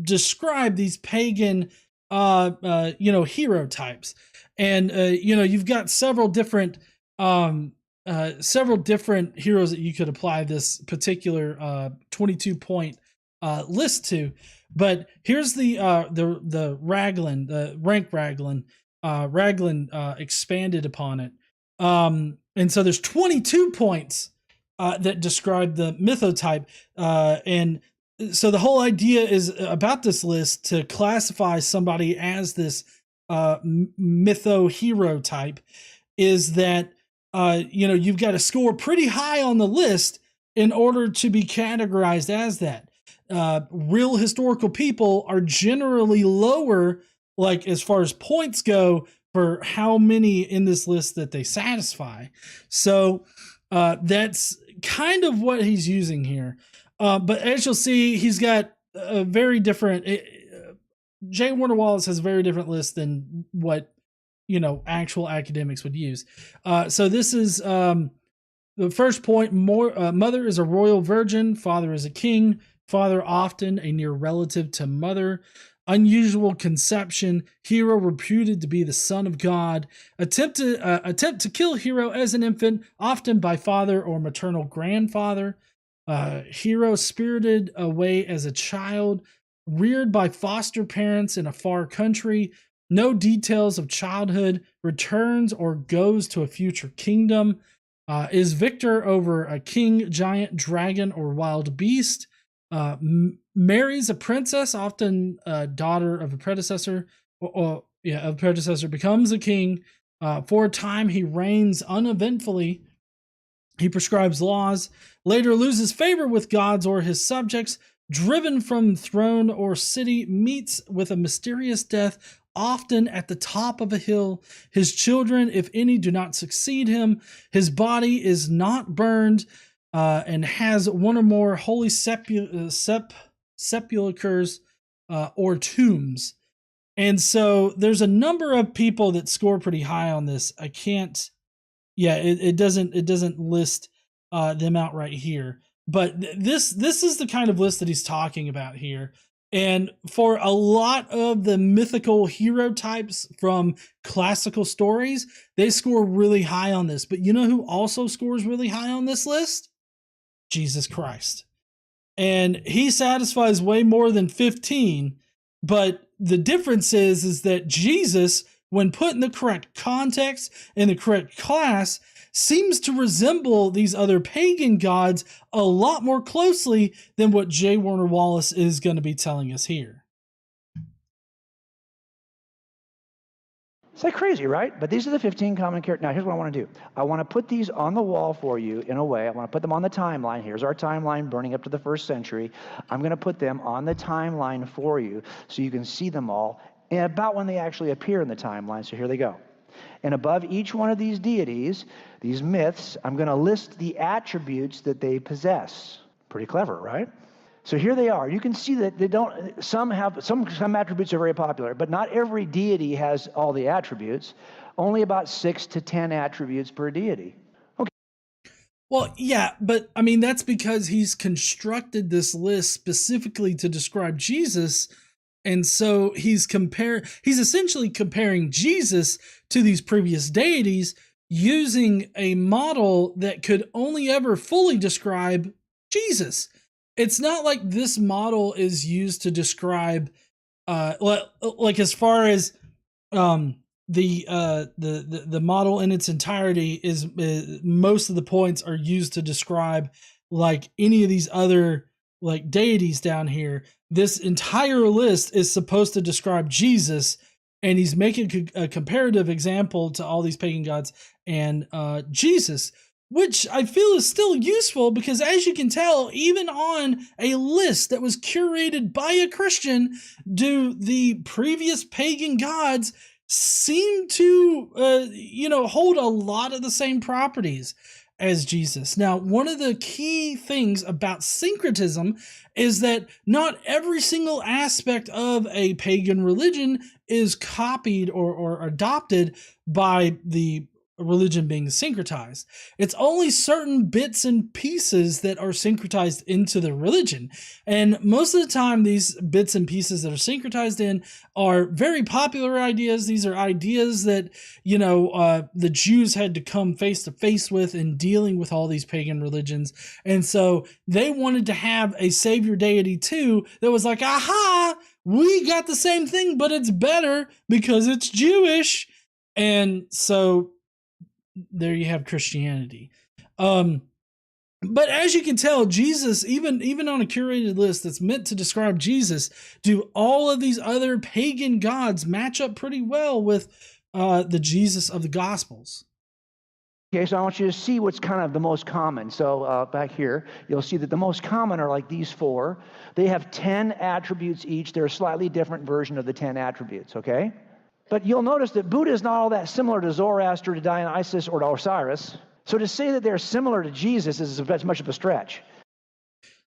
describe these pagan, hero types. And, you've got several different heroes that you could apply this particular 22-point list to. But here's the Raglan, the rank Raglan. Raglan expanded upon it. And so there's 22 points that describe the mythotype. And so the whole idea is about this list to classify somebody as this mytho-hero type is that, you've got to score pretty high on the list in order to be categorized as that. Real historical people are generally lower, like as far as points go, for how many in this list that they satisfy. So that's kind of what he's using here. But as you'll see, he's got a very different... J. Warner Wallace has a very different list than what, actual academics would use. So this is the first point. Mother is a royal virgin. Father is a king. Father often a near relative to mother. Unusual conception. Hero reputed to be the son of God. Attempt to kill hero as an infant, often by father or maternal grandfather. Hero spirited away as a child. Reared by foster parents in a far country. No details of childhood. Returns or goes to a future kingdom. Is victor over a king, giant, dragon, or wild beast. Marries a princess, often a daughter of a predecessor, becomes a king. For a time, he reigns uneventfully. He prescribes laws, later loses favor with gods or his subjects, driven from throne or city, meets with a mysterious death, often at the top of a hill. His children, if any, do not succeed him. His body is not burned, and has one or more holy sepulchres or tombs. And so there's a number of people that score pretty high on this. I can't, it doesn't list them out right here. But this is the kind of list that he's talking about here. And for a lot of the mythical hero types from classical stories, they score really high on this. But you know who also scores really high on this list? Jesus Christ. And he satisfies way more than 15, but the difference is that Jesus, when put in the correct context and the correct class, seems to resemble these other pagan gods a lot more closely than what J. Warner Wallace is going to be telling us here. It's like crazy, right? But these are the 15 common characters. Now, here's what I want to do. I want to put these on the wall for you in a way. I want to put them on the timeline. Here's our timeline burning up to the 1st century. I'm going to put them on the timeline for you so you can see them all and about when they actually appear in the timeline. So here they go. And above each one of these deities, these myths, I'm going to list the attributes that they possess. Pretty clever, right? So here they are. You can see that they don't. Some attributes are very popular, but not every deity has all the attributes. Only about 6 to 10 attributes per deity. Okay. Well, yeah, but I mean that's because he's constructed this list specifically to describe Jesus. And so he's essentially comparing Jesus to these previous deities using a model that could only ever fully describe Jesus. It's not like this model is used to describe, like as far as the model in its entirety is most of the points are used to describe like any of these other like deities down here. This entire list is supposed to describe Jesus, and he's making a comparative example to all these pagan gods and Jesus, which I feel is still useful because, as you can tell, even on a list that was curated by a Christian, do the previous pagan gods seem to, hold a lot of the same properties as Jesus. Now, one of the key things about syncretism is that not every single aspect of a pagan religion is copied or adopted by the religion being syncretized. It's only certain bits and pieces that are syncretized into the religion. And most of the time, these bits and pieces that are syncretized in are very popular ideas. These are ideas that, the Jews had to come face to face with in dealing with all these pagan religions. And so they wanted to have a savior deity too that was like, aha, we got the same thing, but it's better because it's Jewish. And so there you have Christianity. But as you can tell, Jesus, even on a curated list that's meant to describe Jesus, do all of these other pagan gods match up pretty well with the Jesus of the Gospels? Okay, so I want you to see what's kind of the most common. So back here, you'll see that the most common are like these 4. They have 10 attributes each. They're a slightly different version of the 10 attributes, okay? But you'll notice that Buddha is not all that similar to Zoroaster, to Dionysus, or to Osiris. So to say that they're similar to Jesus is as much of a stretch.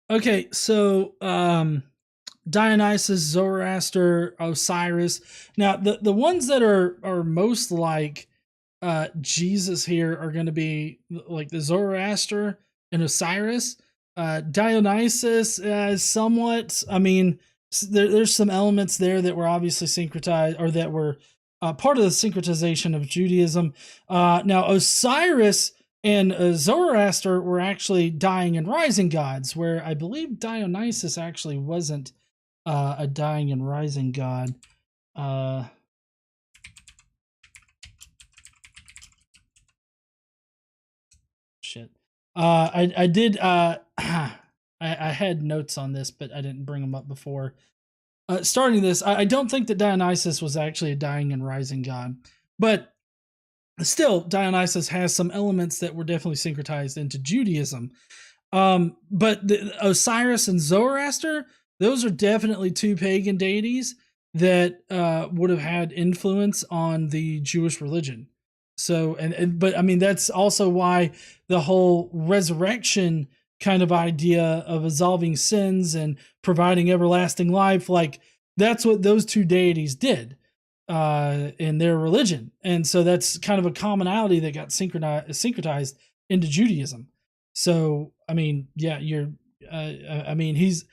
Okay, so Dionysus, Zoroaster, Osiris. Now, the ones that are most like Jesus here are going to be like the Zoroaster and Osiris. Dionysus is somewhat, I mean, there's some elements there that were obviously syncretized, or that were part of the syncretization of Judaism. Now, Osiris and Zoroaster were actually dying and rising gods, where I believe Dionysus actually wasn't a dying and rising god. Shit. I did. I had notes on this, but I didn't bring them up before starting this. I don't think that Dionysus was actually a dying and rising god, but still, Dionysus has some elements that were definitely syncretized into Judaism. But Osiris and Zoroaster, those are definitely 2 pagan deities that would have had influence on the Jewish religion. So, but I mean, that's also why the whole resurrection kind of idea of absolving sins and providing everlasting life, like that's what those 2 deities did in their religion. And so that's kind of a commonality that got syncretized into Judaism. So, I mean, yeah, I mean, he's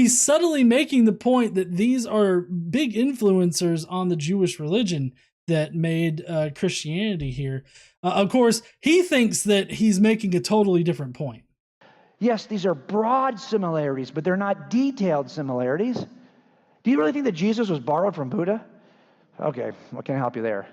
subtly making the point that these are big influencers on the Jewish religion that made Christianity here. Of course, he thinks that he's making a totally different point. Yes, these are broad similarities, but they're not detailed similarities. Do you really think that Jesus was borrowed from Buddha? Okay, what can I help you there?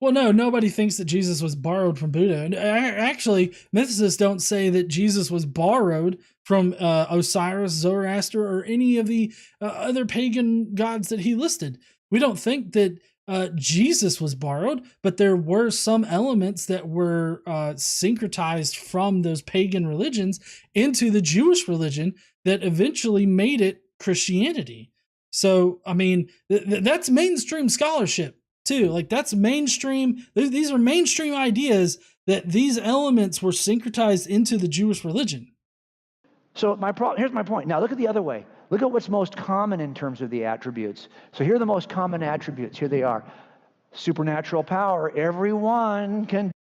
Well, no, nobody thinks that Jesus was borrowed from Buddha. And actually, mythicists don't say that Jesus was borrowed from Osiris, Zoroaster, or any of the other pagan gods that he listed. We don't think that Jesus was borrowed, but there were some elements that were syncretized from those pagan religions into the Jewish religion that eventually made it Christianity. So, I mean, that's mainstream scholarship too. Like, that's mainstream. These are mainstream ideas that these elements were syncretized into the Jewish religion. So here's my point. Now look at the other way. Look at what's most common in terms of the attributes. So here are the most common attributes. Here they are. Supernatural power. Everyone can.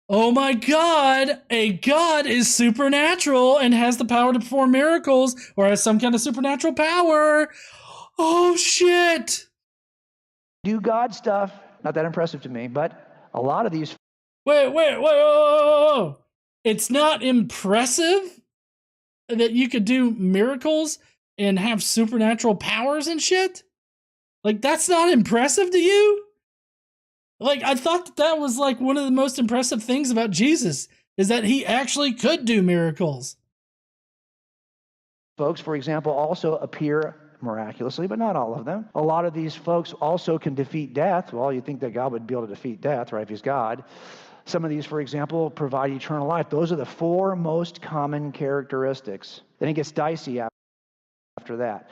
Oh my God, a god is supernatural and has the power to perform miracles or has some kind of supernatural power. Oh shit. Do God stuff. Not that impressive to me, but a lot of these. Whoa. It's not impressive that you could do miracles and have supernatural powers and shit? Like, that's not impressive to you? Like, I thought that was like one of the most impressive things about Jesus, is that he actually could do miracles. Folks, for example, also appear miraculously, but not all of them. A lot of these folks also can defeat death. Well, you'd think that God would be able to defeat death, right, if he's God. Some of these, for example, provide eternal life. Those are the 4 most common characteristics. Then it gets dicey after that.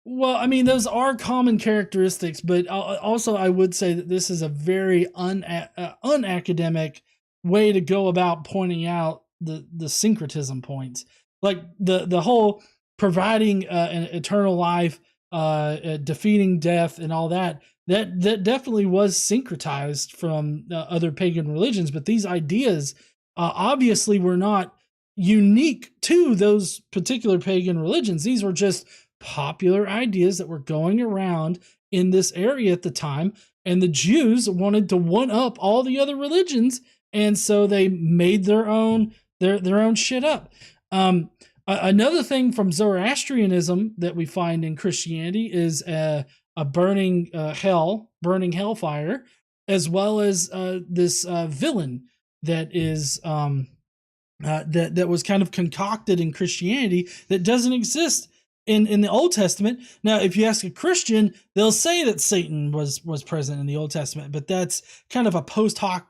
Well, I mean, those are common characteristics, but also I would say that this is a very unacademic way to go about pointing out the syncretism points. Like the whole providing an eternal life, defeating death and all that definitely was syncretized from other pagan religions, but these ideas obviously were not unique to those particular pagan religions. These were just popular ideas that were going around in this area at the time, and the Jews wanted to one up all the other religions, and so they made their own shit up. Another thing from Zoroastrianism that we find in Christianity is a burning hellfire, as well as this villain that is that was kind of concocted in Christianity that doesn't exist in the Old Testament. Now, if you ask a Christian, they'll say that Satan was present in the Old Testament, but that's kind of a post hoc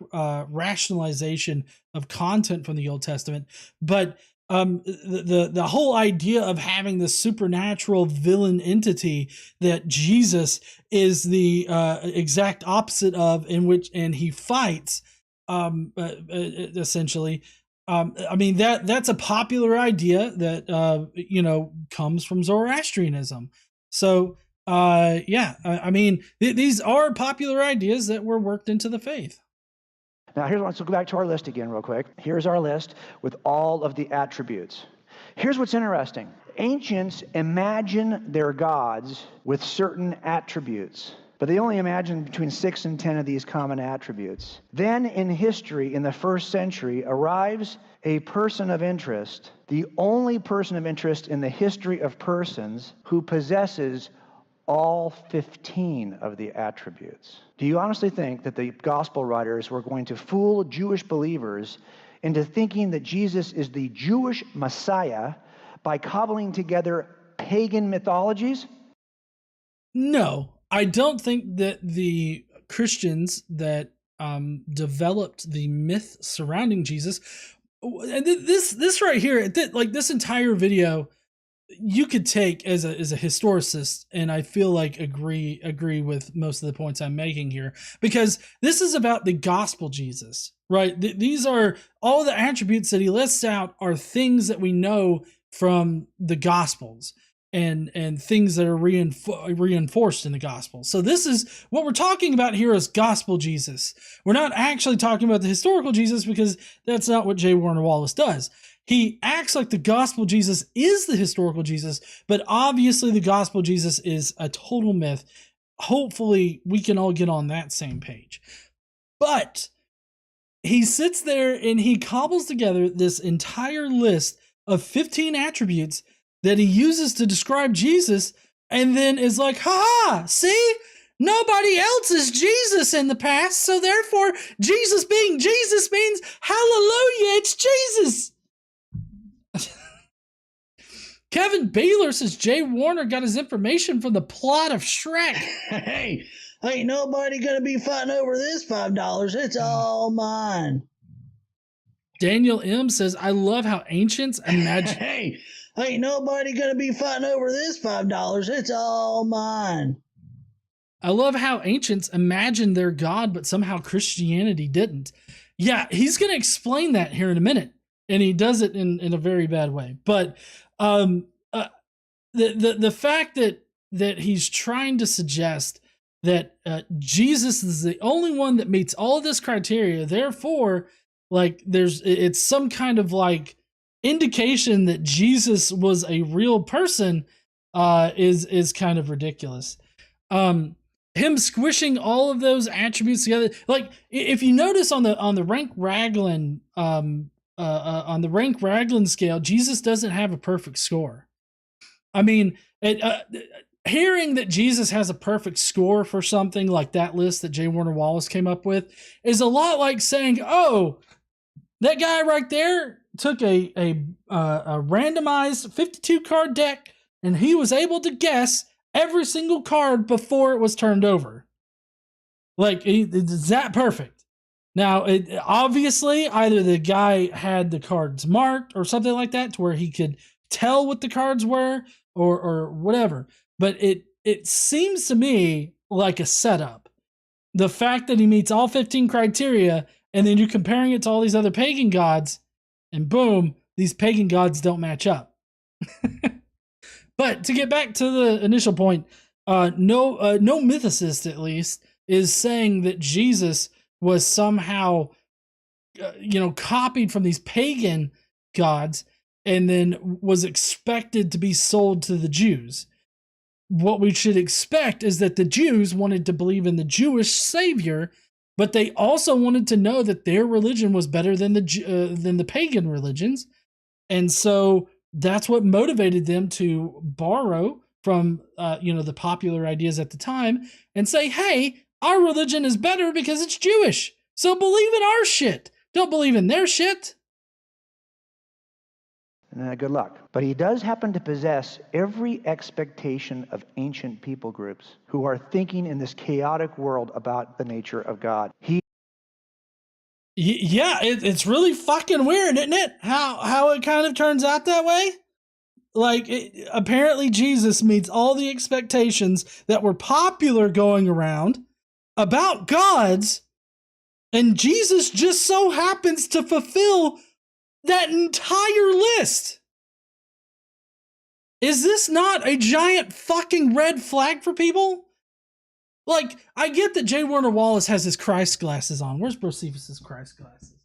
rationalization of content from the Old Testament. But the whole idea of having this supernatural villain entity that Jesus is the exact opposite of, and he fights essentially. I mean, that's a popular idea that comes from Zoroastrianism. So I mean, these are popular ideas that were worked into the faith. Now, let's go back to our list again real quick. Here's our list with all of the attributes. Here's what's interesting. Ancients imagine their gods with certain attributes, but they only imagine between 6 and 10 of these common attributes. Then in history, in the 1st century, arrives a person of interest, the only person of interest in the history of persons who possesses all 15 of the attributes. Do you honestly think that the gospel writers were going to fool Jewish believers into thinking that Jesus is the Jewish Messiah by cobbling together pagan mythologies? No, I don't think that the Christians that developed the myth surrounding Jesus, and this right here, like this entire video, you could take as a historicist, and I feel like agree with most of the points I'm making here, because this is about the gospel Jesus, right? These are all the attributes that he lists out are things that we know from the gospels and things that are reinforced in the gospel. So this is what we're talking about here is gospel Jesus. We're not actually talking about the historical Jesus, because that's not what J. Warner Wallace does. He acts like the gospel Jesus is the historical Jesus, but obviously the gospel Jesus is a total myth. Hopefully we can all get on that same page. But he sits there and he cobbles together this entire list of 15 attributes that he uses to describe Jesus, and then is like, ha, see? Nobody else is Jesus in the past, so therefore Jesus being Jesus means hallelujah, it's Jesus. Kevin Baylor says Jay Warner got his information from the plot of Shrek. Hey, ain't nobody gonna be fighting over this $5. It's all mine. Daniel M says, I love how ancients imagine. Hey, ain't nobody gonna be fighting over this $5. It's all mine. I love how ancients imagined their God, but somehow Christianity didn't. Yeah, he's going to explain that here in a minute, and he does it in a very bad way. But the fact that he's trying to suggest that Jesus is the only one that meets all of this criteria, therefore, like it's some kind of like indication that Jesus was a real person is kind of ridiculous. Him squishing all of those attributes together, like if you notice on the rank Raglan on the rank Raglan scale, Jesus doesn't have a perfect score. I mean, hearing that Jesus has a perfect score for something like that list that J. Warner Wallace came up with is a lot like saying, "Oh, that guy right there took a randomized 52 card deck and he was able to guess every single card before it was turned over." Like, it's that perfect. Now, obviously, either the guy had the cards marked or something like that to where he could tell what the cards were or whatever. But it seems to me like a setup. The fact that he meets all 15 criteria and then you're comparing it to all these other pagan gods and boom, these pagan gods don't match up. But to get back to the initial point, no mythicist, at least, is saying that Jesus was somehow, copied from these pagan gods and then was expected to be sold to the Jews. What we should expect is that the Jews wanted to believe in the Jewish savior, but they also wanted to know that their religion was better than the pagan religions, and so that's what motivated them to borrow from the popular ideas at the time and say, hey, our religion is better because it's Jewish. So believe in our shit. Don't believe in their shit. Good luck. But he does happen to possess every expectation of ancient people groups who are thinking in this chaotic world about the nature of God. Yeah, it's really fucking weird, isn't it? How it kind of turns out that way? Like, apparently Jesus meets all the expectations that were popular going around about gods, and Jesus just so happens to fulfill that entire list. Is this not a giant fucking red flag for people? Like, I get that J. Warner Wallace has his Christ glasses on. Where's Josephus's Christ glasses?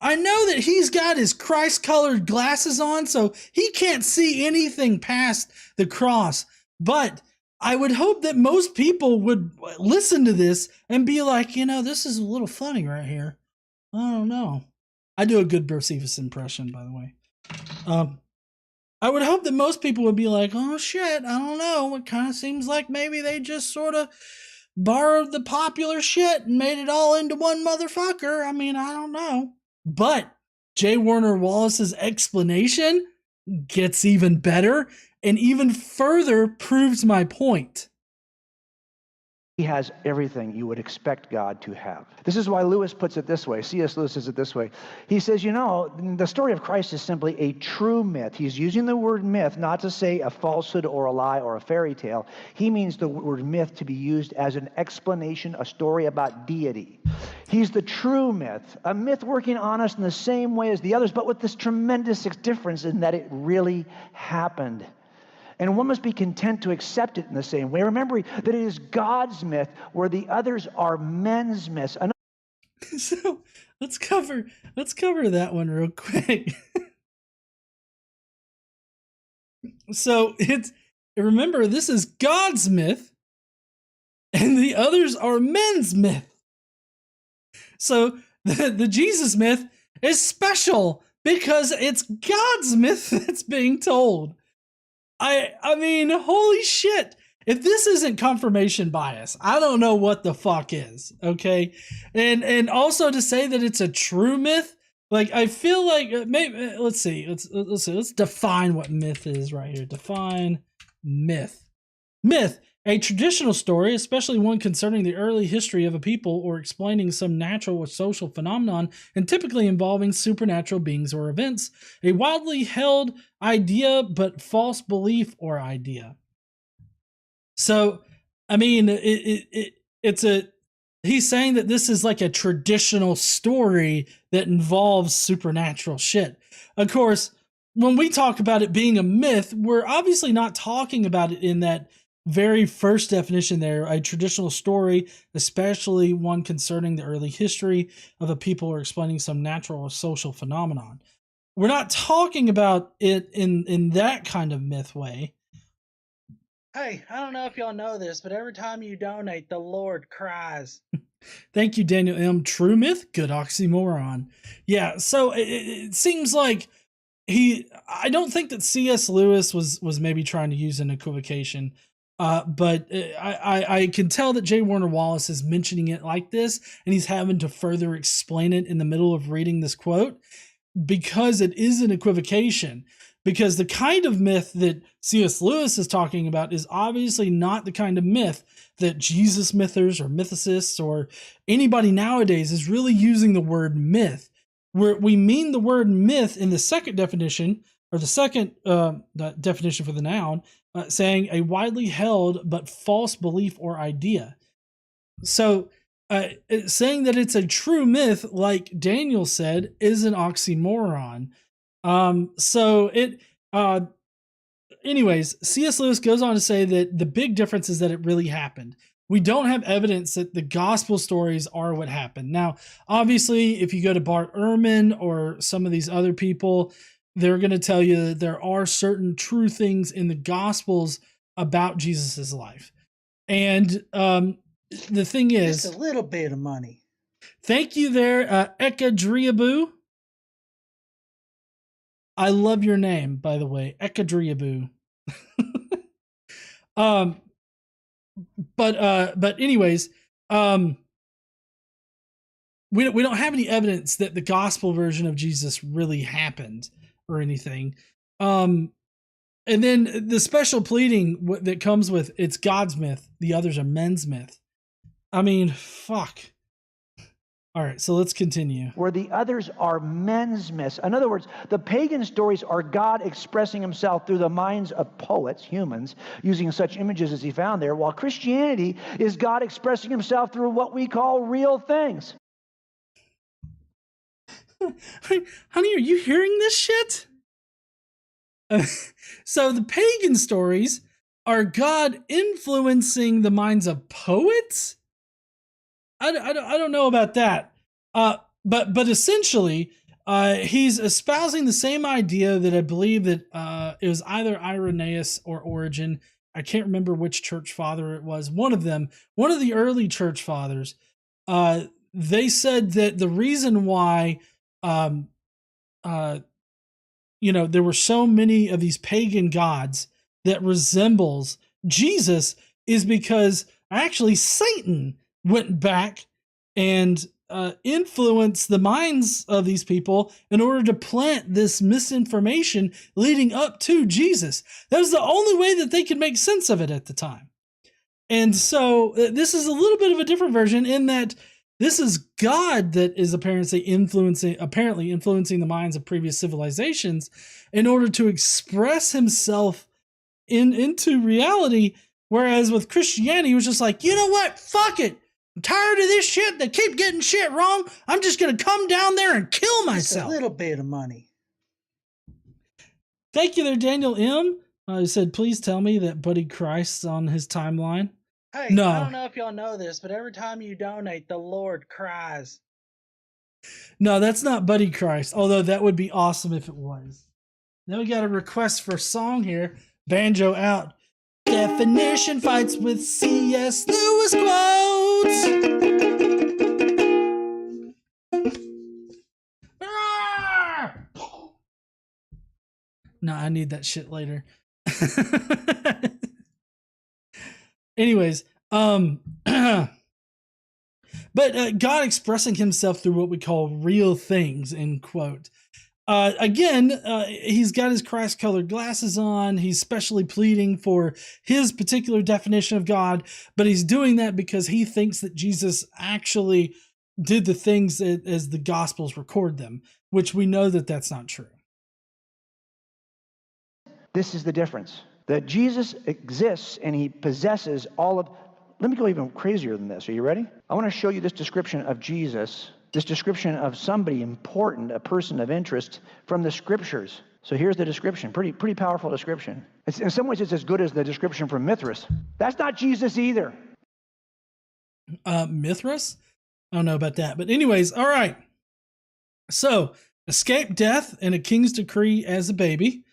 I know that he's got his Christ-colored glasses on, so he can't see anything past the cross. But I would hope that most people would listen to this and be like, this is a little funny right here. I don't know. I do a good Josephus impression, by the way. I would hope that most people would be like, oh shit, I don't know. It kind of seems like maybe they just sort of borrowed the popular shit and made it all into one motherfucker. I mean, I don't know. But J. Warner Wallace's explanation gets even better and even further proves my point. He has everything you would expect God to have. This is why Lewis puts it this way. C.S. Lewis says it this way. He says, the story of Christ is simply a true myth. He's using the word myth not to say a falsehood or a lie or a fairy tale. He means the word myth to be used as an explanation, a story about deity. He's the true myth, a myth working on us in the same way as the others, but with this tremendous difference in that it really happened. And one must be content to accept it in the same way, remembering that it is God's myth where the others are men's myths. So let's cover that one real quick. So remember, this is God's myth, and the others are men's myth. So the Jesus myth is special because it's God's myth that's being told. I mean, holy shit. If this isn't confirmation bias, I don't know what the fuck is, okay? And also to say that it's a true myth, like I feel like maybe let's see. Let's define what myth is right here. Define myth. Myth, a traditional story, especially one concerning the early history of a people or explaining some natural or social phenomenon, and typically involving supernatural beings or events. A widely held idea, but false belief or idea. So, I mean, he's saying that this is like a traditional story that involves supernatural shit. Of course, when we talk about it being a myth, we're obviously not talking about it in that very first definition there, a traditional story, especially one concerning the early history of a people or explaining some natural or social phenomenon. We're not talking about it in that kind of myth way. Hey, I don't know if y'all know this, but every time you donate, the Lord cries. Thank you, Daniel M. True myth, good oxymoron. Yeah, so it seems like I don't think that C.S. Lewis was maybe trying to use an equivocation, but I can tell that J. Warner Wallace is mentioning it like this, and he's having to further explain it in the middle of reading this quote, because it is an equivocation. Because the kind of myth that C.S. Lewis is talking about is obviously not the kind of myth that Jesus mythers or mythicists or anybody nowadays is really using the word myth. Where we mean the word myth in the second definition, or the second definition for the noun, saying a widely held but false belief or idea. So saying that it's a true myth, like Daniel said, is an oxymoron. Anyways, C.S. Lewis goes on to say that the big difference is that it really happened. We don't have evidence that the gospel stories are what happened. Now, obviously, if you go to Bart Ehrman or some of these other people, they're going to tell you that there are certain true things in the gospels about Jesus's life. And the thing is, just a little bit of money. Thank you there, Eka Driabu. I love your name, by the way, Ekadriabu. But anyways, we don't have any evidence that the gospel version of Jesus really happened or anything. And then the special pleading that comes with it's God's myth, the others are men's myth. I mean, fuck. All right, so let's continue. Where the others are men's myths. In other words, the pagan stories are God expressing himself through the minds of poets, humans, using such images as he found there, while Christianity is God expressing himself through what we call real things. Honey, are you hearing this shit? So the pagan stories are God influencing the minds of poets? I don't know about that. But essentially, he's espousing the same idea that I believe that it was either Irenaeus or Origen. I can't remember which church father it was. One of them, one of the early church fathers, they said that the reason why, there were so many of these pagan gods that resembles Jesus is because actually Satan went back and influenced the minds of these people in order to plant this misinformation leading up to Jesus. That was the only way that they could make sense of it at the time. And so this is a little bit of a different version in that this is God that is apparently influencing the minds of previous civilizations in order to express himself into reality. Whereas with Christianity, it was just like, you know what? Fuck it. I'm tired of this shit. They keep getting shit wrong. I'm just going to come down there and kill myself. Just a little bit of money. Thank you there, Daniel M. He said, please tell me that Buddy Christ's on his timeline. Hey, no. I don't know if y'all know this, but every time you donate, the Lord cries. No, that's not Buddy Christ, although that would be awesome if it was. Now we got a request for a song here. Banjo out. Definition fights with C.S. Lewis quotes. No, I need that shit later. Anyways, but God expressing himself through what we call real things, end quote. Again, he's got his Christ-colored glasses on. He's specially pleading for his particular definition of God, but he's doing that because he thinks that Jesus actually did the things as the Gospels record them, which we know that that's not true. This is the difference. That Jesus exists and he possesses all of... Let me go even crazier than this. Are you ready? I want to show you this description of Jesus, this description of somebody important, a person of interest from the scriptures. So here's the description. Pretty powerful description. In some ways, it's as good as the description from Mithras. That's not Jesus either. Mithras? I don't know about that. But anyways, all right. So, escaped death in a king's decree as a baby.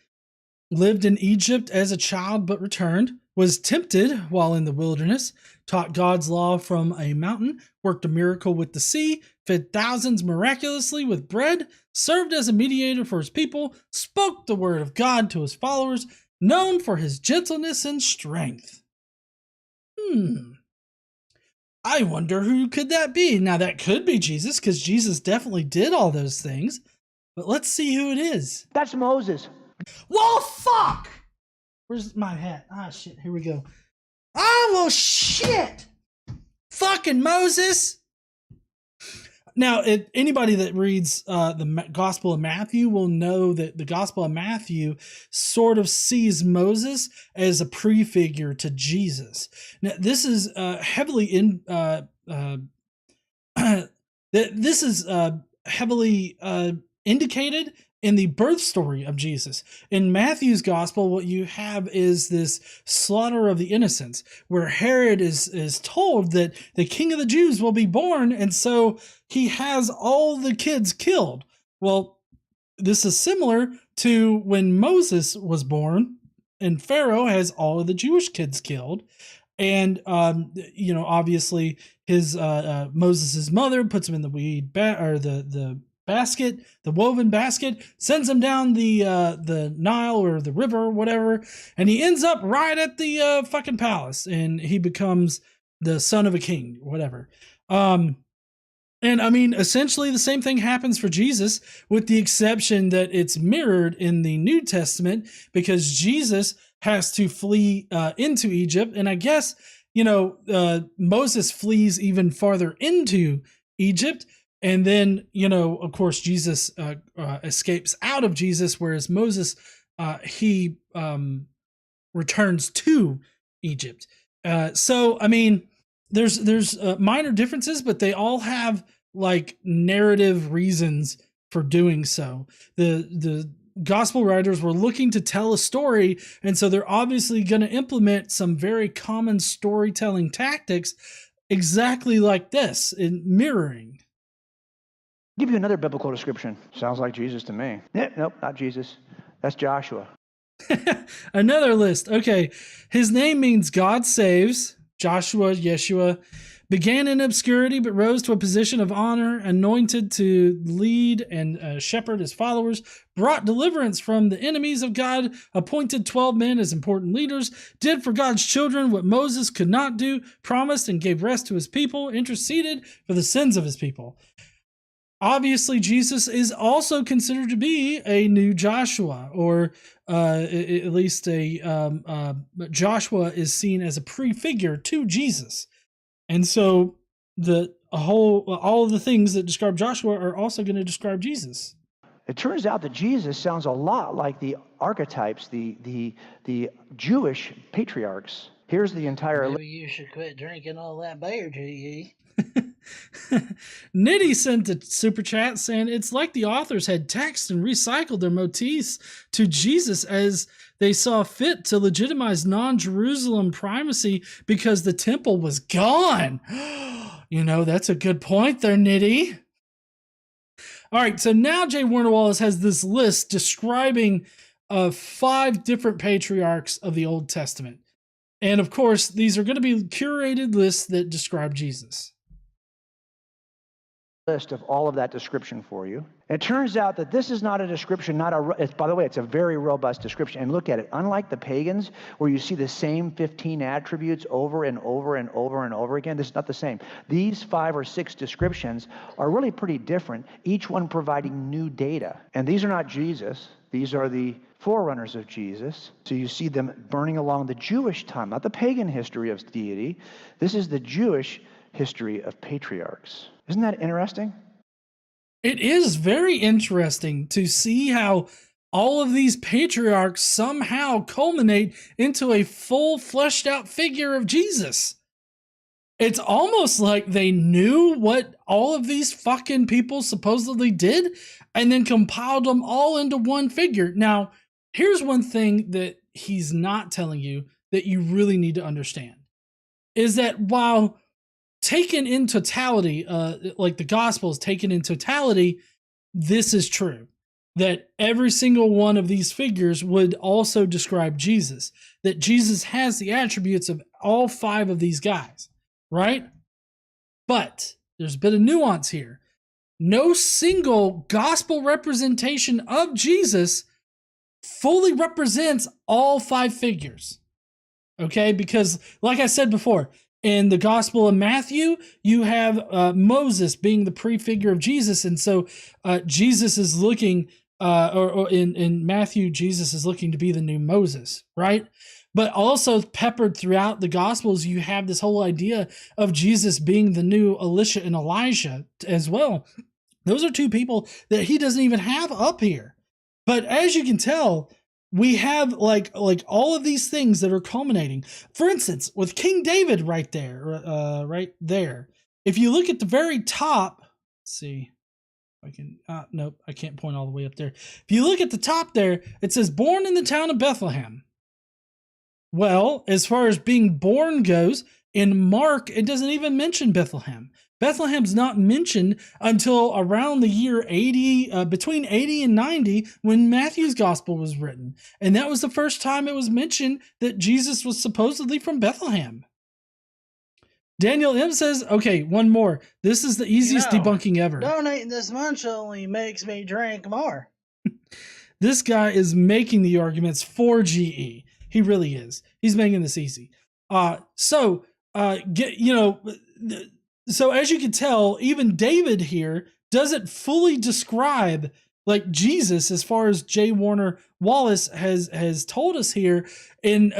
Lived in Egypt as a child but returned, was tempted while in the wilderness, taught God's law from a mountain, worked a miracle with the sea, fed thousands miraculously with bread, served as a mediator for his people, spoke the word of God to his followers, known for his gentleness and strength. I wonder who could that be? Now that could be Jesus, because Jesus definitely did all those things, but let's see who it is. That's Moses. Well, fuck! Where's my hat? Ah, shit. Here we go. Oh, well, shit! Fucking Moses! Now, anybody that reads the Gospel of Matthew will know that the Gospel of Matthew sort of sees Moses as a prefigure to Jesus. Now, this is heavily indicated in the birth story of Jesus. In Matthew's gospel, what you have is this slaughter of the innocents, where Herod is told that the king of the Jews will be born, and so he has all the kids killed. Well, this is similar to when Moses was born, and Pharaoh has all of the Jewish kids killed. And, obviously his Moses' mother puts him in the basket, the woven basket, sends him down the Nile or the river or whatever, and he ends up right at the fucking palace, and he becomes the son of a king, whatever. And I mean, essentially the same thing happens for Jesus, with the exception that it's mirrored in the New Testament, because Jesus has to flee into Egypt, and I guess, Moses flees even farther into Egypt. And then, of course, Jesus escapes out of Jesus, whereas Moses, he returns to Egypt. So, I mean, there's minor differences, but they all have like narrative reasons for doing so. The gospel writers were looking to tell a story, and so they're obviously going to implement some very common storytelling tactics, exactly like this in mirroring. Give you another biblical description. Sounds like Jesus to me. Nope, not Jesus. That's Joshua. Another list. Okay. His name means God saves. Joshua, Yeshua. Began in obscurity, but rose to a position of honor, anointed to lead and shepherd his followers, brought deliverance from the enemies of God, appointed 12 men as important leaders, did for God's children what Moses could not do, promised and gave rest to his people, interceded for the sins of his people. Obviously, Jesus is also considered to be a new Joshua, or at least Joshua is seen as a prefigure to Jesus. And so all of the things that describe Joshua are also going to describe Jesus. It turns out that Jesus sounds a lot like the archetypes, the Jewish patriarchs. Here's the entire... Maybe you should quit drinking all that beer, G.E. Nitty sent a super chat saying it's like the authors had text and recycled their motifs to Jesus as they saw fit to legitimize non-Jerusalem primacy because the temple was gone. That's a good point there, Nitty. All right, so now J. Warner Wallace has this list describing 5 different patriarchs of the Old Testament. And of course, these are going to be curated lists that describe Jesus. list of all of that description for you. It turns out that this is not a description, by the way, it's a very robust description. And look at it. Unlike the pagans, where you see the same 15 attributes over and over and over and over again, this is not the same. These 5 or 6 descriptions are really pretty different, each one providing new data. And these are not Jesus. These are the forerunners of Jesus. So you see them burning along the Jewish time, not the pagan history of deity. This is the Jewish history of patriarchs. Isn't that interesting? It is very interesting to see how all of these patriarchs somehow culminate into a full fleshed out figure of Jesus. It's almost like they knew what all of these fucking people supposedly did and then compiled them all into one figure. Now, here's one thing that he's not telling you that you really need to understand is that while taken in totality, like the Gospels taken in totality, this is true. That every single one of these figures would also describe Jesus. That Jesus has the attributes of all 5 of these guys, right? But there's a bit of nuance here. No single Gospel representation of Jesus fully represents all 5 figures. Okay? Because, like I said before, in the Gospel of Matthew, you have Moses being the prefigure of Jesus. And so Jesus is looking, or in Matthew, Jesus is looking to be the new Moses, right? But also peppered throughout the Gospels, you have this whole idea of Jesus being the new Elisha and Elijah as well. Those are 2 people that he doesn't even have up here. But as you can tell, we have like all of these things that are culminating. For instance, with King David right there, if you look at the very top, let's see if I can, nope, I can't point all the way up there. If you look at the top there, it says born in the town of Bethlehem. Well, as far as being born goes, in Mark, it doesn't even mention Bethlehem. Bethlehem's not mentioned until around the year 80, between 80 and 90, when Matthew's gospel was written. And that was the first time it was mentioned that Jesus was supposedly from Bethlehem. Daniel M says, okay, one more. This is the easiest debunking ever. Donating this much only makes me drink more. This guy is making the arguments for GE. He really is. He's making this easy. So as you can tell, even David here doesn't fully describe like Jesus as far as J. Warner Wallace has told us here in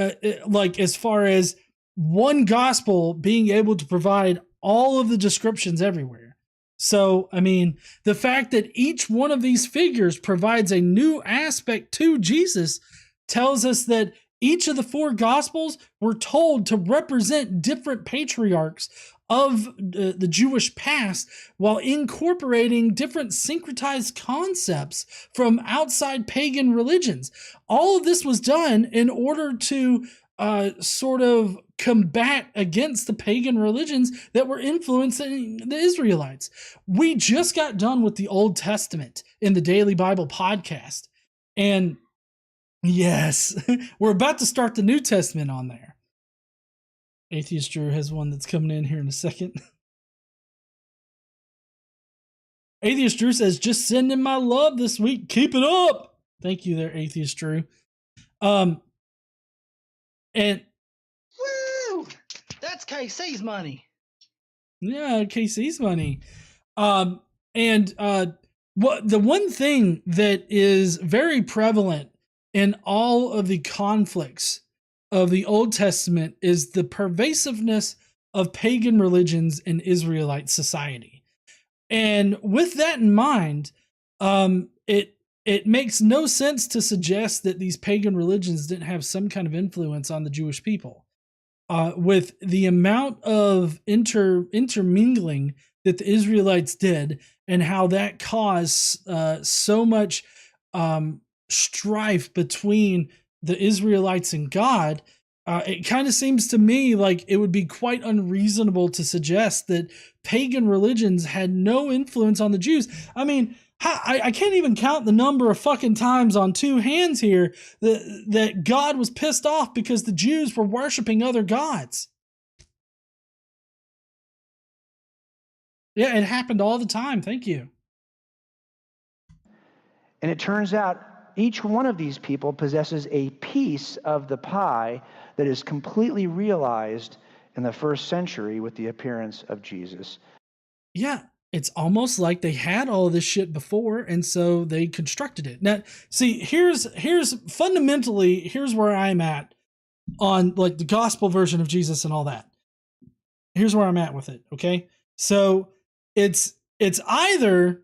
like as far as one gospel being able to provide all of the descriptions everywhere. So, I mean, the fact that each one of these figures provides a new aspect to Jesus tells us that each of the 4 gospels were told to represent different patriarchs of the Jewish past while incorporating different syncretized concepts from outside pagan religions. All of this was done in order to sort of combat against the pagan religions that were influencing the Israelites. We just got done with the Old Testament in the Daily Bible podcast. And yes, we're about to start the New Testament on there. Atheist Drew has one that's coming in here in a second. Atheist Drew says, just sending my love this week. Keep it up. Thank you there, Atheist Drew. And woo! That's KC's money. Yeah, KC's money. What the one thing that is very prevalent in all of the conflicts of the Old Testament is the pervasiveness of pagan religions in Israelite society. And with that in mind, it makes no sense to suggest that these pagan religions didn't have some kind of influence on the Jewish people. With the amount of intermingling that the Israelites did and how that caused so much strife between the Israelites and God, it kind of seems to me like it would be quite unreasonable to suggest that pagan religions had no influence on the Jews. I mean, I can't even count the number of fucking times on 2 hands here that God was pissed off because the Jews were worshiping other gods. Yeah, it happened all the time. Thank you. And it turns out each one of these people possesses a piece of the pie that is completely realized in the first century with the appearance of Jesus. Yeah, it's almost like they had all this shit before, and so they constructed it. Now, see, here's fundamentally, here's where I'm at on like the gospel version of Jesus and all that. Here's where I'm at with it, okay? So it's either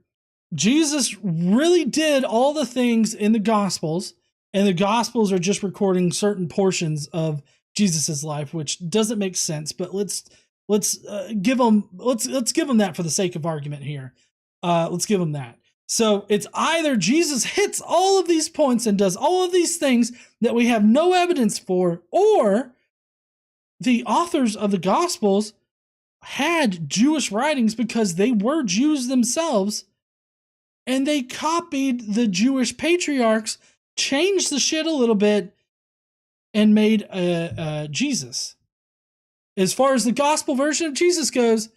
Jesus really did all the things in the Gospels, and the Gospels are just recording certain portions of Jesus's life, which doesn't make sense. But let's give them that for the sake of argument here. Let's give them that. So it's either Jesus hits all of these points and does all of these things that we have no evidence for, or the authors of the Gospels had Jewish writings because they were Jews themselves, and they copied the Jewish patriarchs, changed the shit a little bit, and made Jesus. As far as the gospel version of Jesus goes,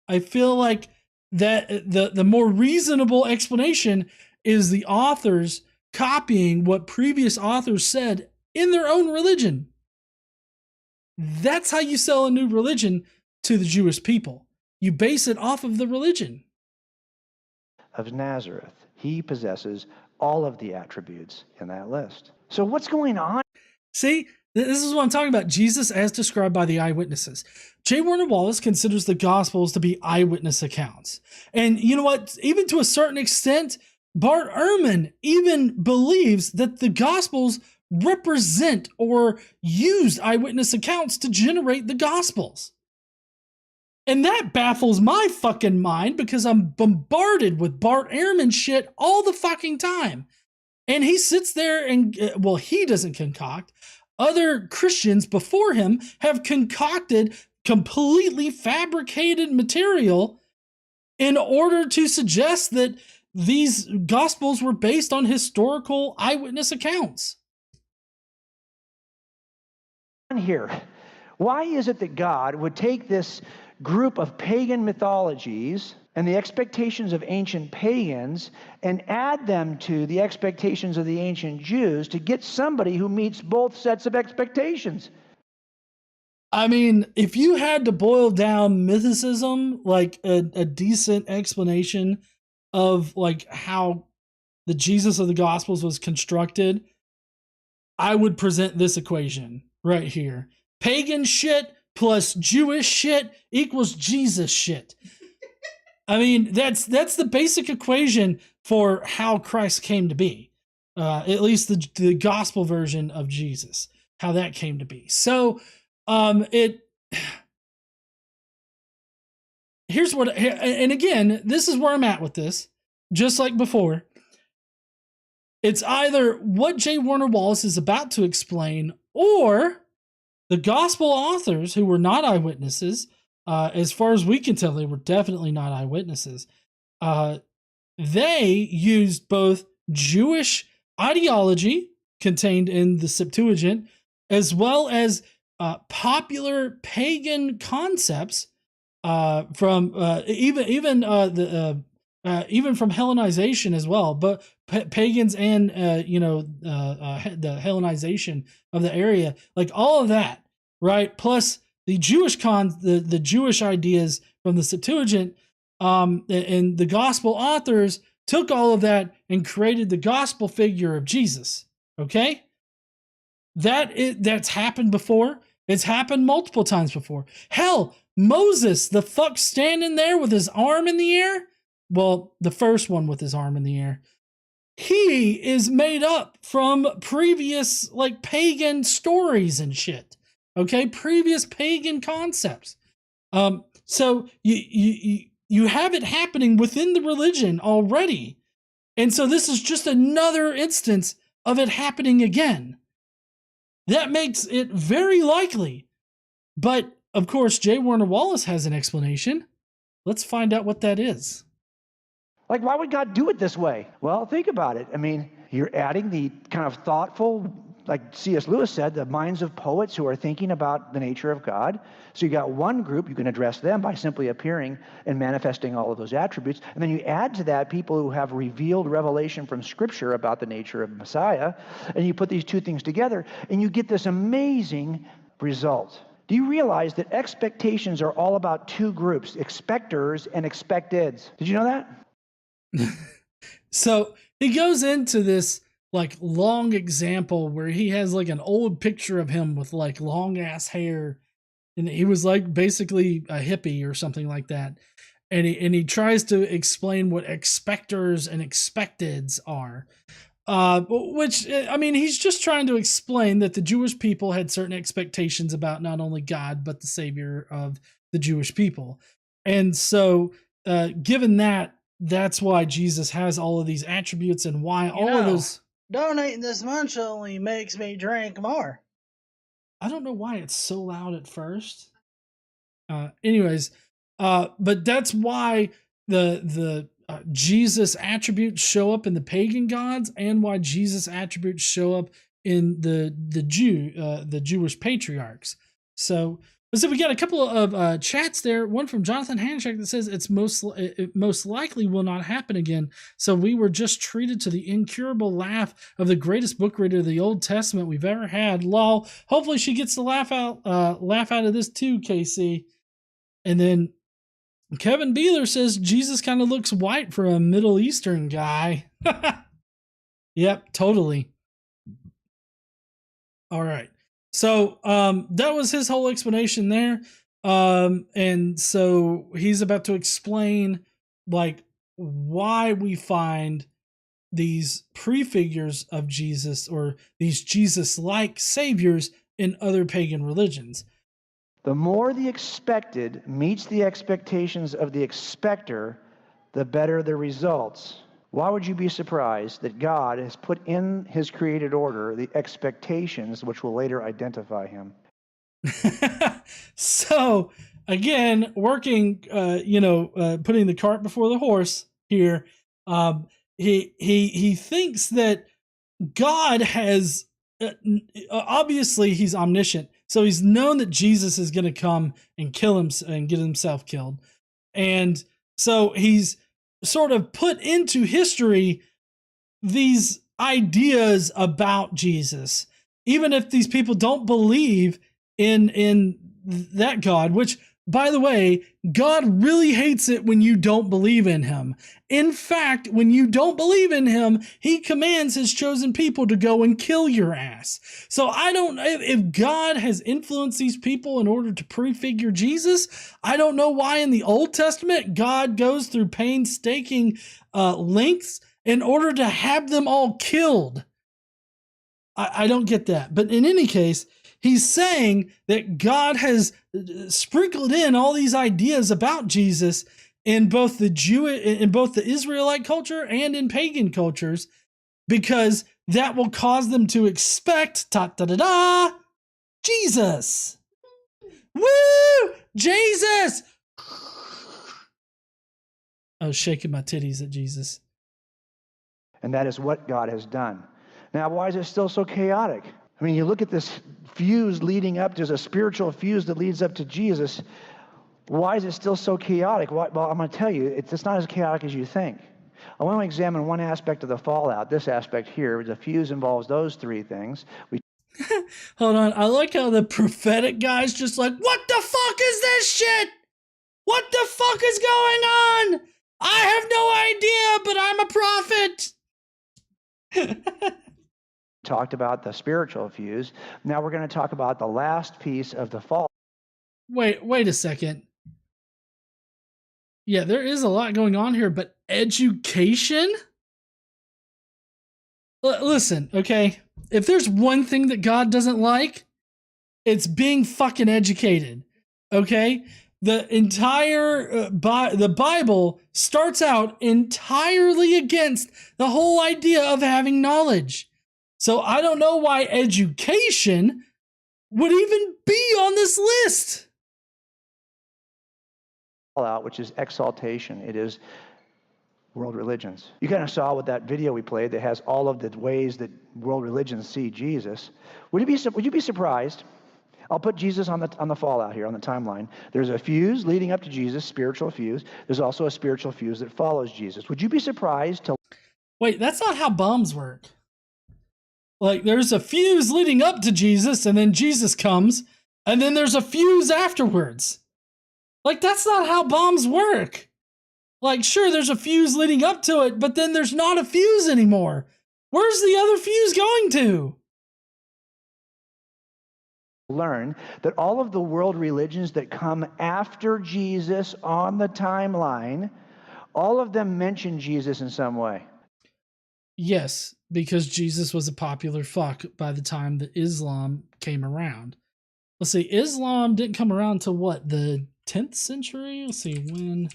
I feel like that the more reasonable explanation is the authors copying what previous authors said in their own religion. That's how you sell a new religion to the Jewish people. You base it off of the religion. Of Nazareth. He possesses all of the attributes in that list. So what's going on? See, this is what I'm talking about. Jesus as described by the eyewitnesses. J. Warner Wallace considers the Gospels to be eyewitness accounts. And you know what? Even to a certain extent, Bart Ehrman even believes that the Gospels represent or used eyewitness accounts to generate the Gospels. And that baffles my fucking mind because I'm bombarded with Bart Ehrman shit all the fucking time. And he sits there and, well, he doesn't concoct. Other Christians before him have concocted completely fabricated material in order to suggest that these Gospels were based on historical eyewitness accounts. Here, why is it that God would take this group of pagan mythologies and the expectations of ancient pagans and add them to the expectations of the ancient Jews to get somebody who meets both sets of expectations? I mean, if you had to boil down mythicism, like a decent explanation of like how the Jesus of the Gospels was constructed, I would present this equation right here. Pagan shit plus Jewish shit equals Jesus shit. I mean, that's the basic equation for how Christ came to be. At least the gospel version of Jesus, how that came to be. So, here's what, and again, this is where I'm at with this, just like before. It's either what J. Warner Wallace is about to explain, or the gospel authors who were not eyewitnesses, as far as we can tell, they were definitely not eyewitnesses. They used both Jewish ideology contained in the Septuagint, as well as popular pagan concepts from even from Hellenization as well, but pagans and the Hellenization of the area, like all of that, right? Plus the Jewish the Jewish ideas from the Septuagint, and the gospel authors took all of that and created the gospel figure of Jesus. Okay, that's happened before. It's happened multiple times before. Hell, Moses, the fuck standing there with his arm in the air. Well, the first one with his arm in the air. He is made up from previous like pagan stories and shit. Okay, previous pagan concepts. So you have it happening within the religion already. And so this is just another instance of it happening again. That makes it very likely. But of course, J. Warner Wallace has an explanation. Let's find out what that is. Like, why would God do it this way? Well, think about it. I mean, you're adding the kind of thoughtful like C.S. Lewis said, the minds of poets who are thinking about the nature of God. So you got one group, you can address them by simply appearing and manifesting all of those attributes. And then you add to that people who have revealed revelation from Scripture about the nature of Messiah. And you put these two things together, and you get this amazing result. Do you realize that expectations are all about two groups, expectors and expecteds? Did you know that? So he goes into this like long example where he has like an old picture of him with like long ass hair, and he was like basically a hippie or something like that. And he tries to explain what expectors and expecteds are. Which, I mean, he's just trying to explain that the Jewish people had certain expectations about not only God, but the Savior of the Jewish people. And so, given that, that's why Jesus has all of these attributes and why all of those. Donating this much only makes me drink more. I don't know why it's so loud at first. Anyways, but that's why the Jesus attributes show up in the pagan gods, and why Jesus attributes show up in the Jewish patriarchs. So we got a couple of chats there. One from Jonathan Hanchak that says it most likely will not happen again. So we were just treated to the incurable laugh of the greatest book reader of the Old Testament we've ever had. Lol. Hopefully she gets the laugh out of this too, KC. And then Kevin Beeler says Jesus kind of looks white for a Middle Eastern guy. Yep, totally. All right. So that was his whole explanation there. And so he's about to explain like why we find these prefigures of Jesus, or these Jesus-like saviors, in other pagan religions. The more the expected meets the expectations of the expector, the better the results. Why would you be surprised that God has put in his created order the expectations which will later identify him? So, again, working, putting the cart before the horse here, he thinks that God has, obviously he's omniscient, so he's known that Jesus is going to come and kill him and get himself killed. And so he's sort of put into history these ideas about Jesus, even if these people don't believe in that God, which, by the way, God really hates it when you don't believe in him. In fact, when you don't believe in him, he commands his chosen people to go and kill your ass. So I don't, if God has influenced these people in order to prefigure Jesus, I don't know why in the Old Testament God goes through painstaking lengths in order to have them all killed. I don't get that. But in any case, he's saying that God has sprinkled in all these ideas about Jesus in both the Israelite culture and in pagan cultures, because that will cause them to expect Jesus. Woo! Jesus! I was shaking my titties at Jesus. And that is what God has done. Now, why is it still so chaotic? I mean, you look at this fuse leading up, there's a spiritual fuse that leads up to Jesus. Why is it still so chaotic? Well, I'm going to tell you, it's not as chaotic as you think. I want to examine one aspect of the fallout, this aspect here. The fuse involves those three things. Hold on, I like how the prophetic guy's just like, what the fuck is this shit? What the fuck is going on? I have no idea, but I'm a prophet. Talked about the spiritual fuse. Now we're going to talk about the last piece of the fall. Wait a second. Yeah, there is a lot going on here, but education? Listen, okay? If there's one thing that God doesn't like, it's being fucking educated, okay? The entire the Bible starts out entirely against the whole idea of having knowledge. So I don't know why education would even be on this list. Which is exaltation. It is world religions. You kind of saw with that video we played that has all of the ways that world religions see Jesus. Would you be surprised? I'll put Jesus on the fallout here, on the timeline. There's a fuse leading up to Jesus, spiritual fuse. There's also a spiritual fuse that follows Jesus. Would you be surprised to... Wait, that's not how bombs work. Like, there's a fuse leading up to Jesus, and then Jesus comes, and then there's a fuse afterwards. Like, that's not how bombs work. Like, sure, there's a fuse leading up to it, but then there's not a fuse anymore. Where's the other fuse going to? Learn that all of the world religions that come after Jesus on the timeline, all of them mention Jesus in some way. Yes, because Jesus was a popular fuck by the time that Islam came around. Let's see, Islam didn't come around till what, the 10th century? Let's see, when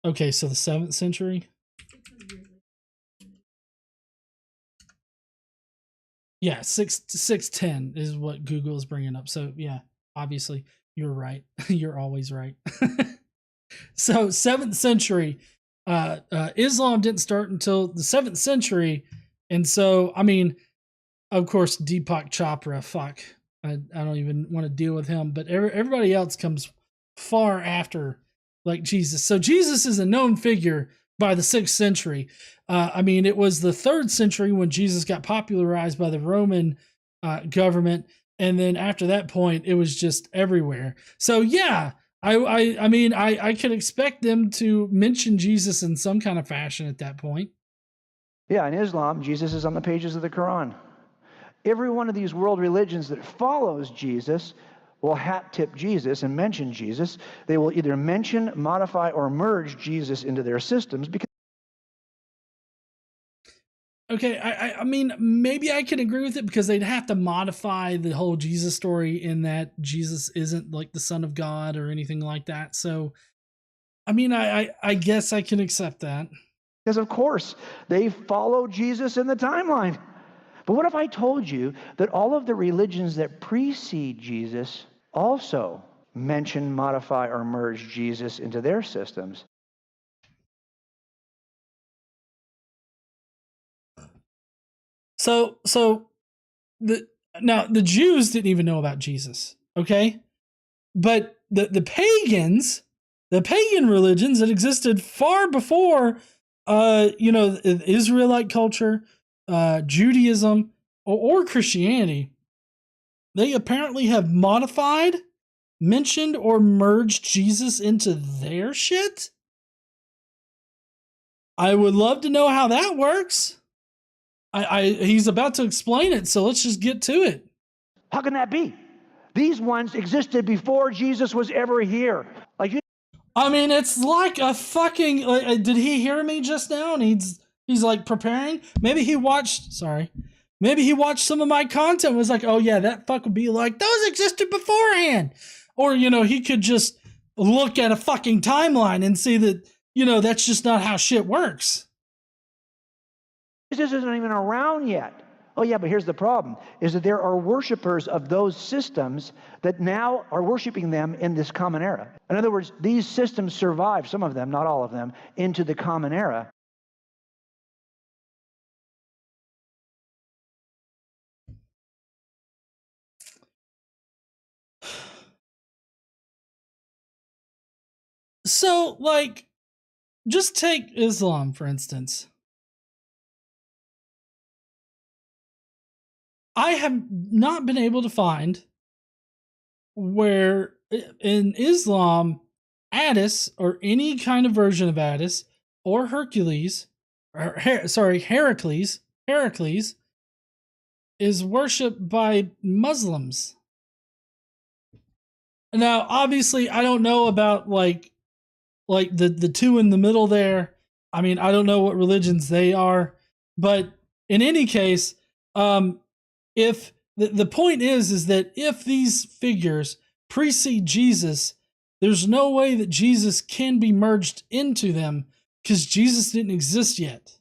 okay, so the 7th century? Yeah, 610 is what Google is bringing up. So yeah, obviously you're right. You're always right. So 7th century, Islam didn't start until the 7th century. And so, I mean, of course, Deepak Chopra, fuck, I don't even want to deal with him, but everybody else comes far after, like Jesus. So Jesus is a known figure by the 6th century. I mean, it was the 3rd century when Jesus got popularized by the Roman government. And then after that point, it was just everywhere. So yeah, I mean, I could expect them to mention Jesus in some kind of fashion at that point. Yeah, in Islam, Jesus is on the pages of the Quran. Every one of these world religions that follows Jesus will hat tip Jesus and mention Jesus. They will either mention, modify, or merge Jesus into their systems because... Okay, I mean, maybe I can agree with it because they'd have to modify the whole Jesus story in that Jesus isn't like the Son of God or anything like that. So, I mean, I guess I can accept that. Because, of course, they follow Jesus in the timeline. But what if I told you that all of the religions that precede Jesus also mention, modify, or merge Jesus into their systems? So the Jews didn't even know about Jesus, okay? But the pagan religions that existed far before, the Israelite culture, Judaism, or Christianity, they apparently have modified, mentioned, or merged Jesus into their shit. I would love to know how that works. He's about to explain it, so let's just get to it. How can that be? These ones existed before Jesus was ever here. I mean, it's like a fucking... did he hear me just now? And he's like preparing. Maybe he watched some of my content and was like, oh yeah, that fuck would be like, those existed beforehand. Or, he could just look at a fucking timeline and see that, that's just not how shit works. Jesus isn't even around yet. Oh yeah, but here's the problem, is that there are worshipers of those systems that now are worshiping them in this common era. In other words, these systems survive, some of them, not all of them, into the common era. So, like, just take Islam, for instance. I have not been able to find where in Islam, Attis, or any kind of version of Attis, or Hercules, or Heracles, is worshipped by Muslims. Now, obviously, I don't know about like the two in the middle there. I mean, I don't know what religions they are, but in any case, if the point is that if these figures precede Jesus, there's no way that Jesus can be merged into them because Jesus didn't exist yet.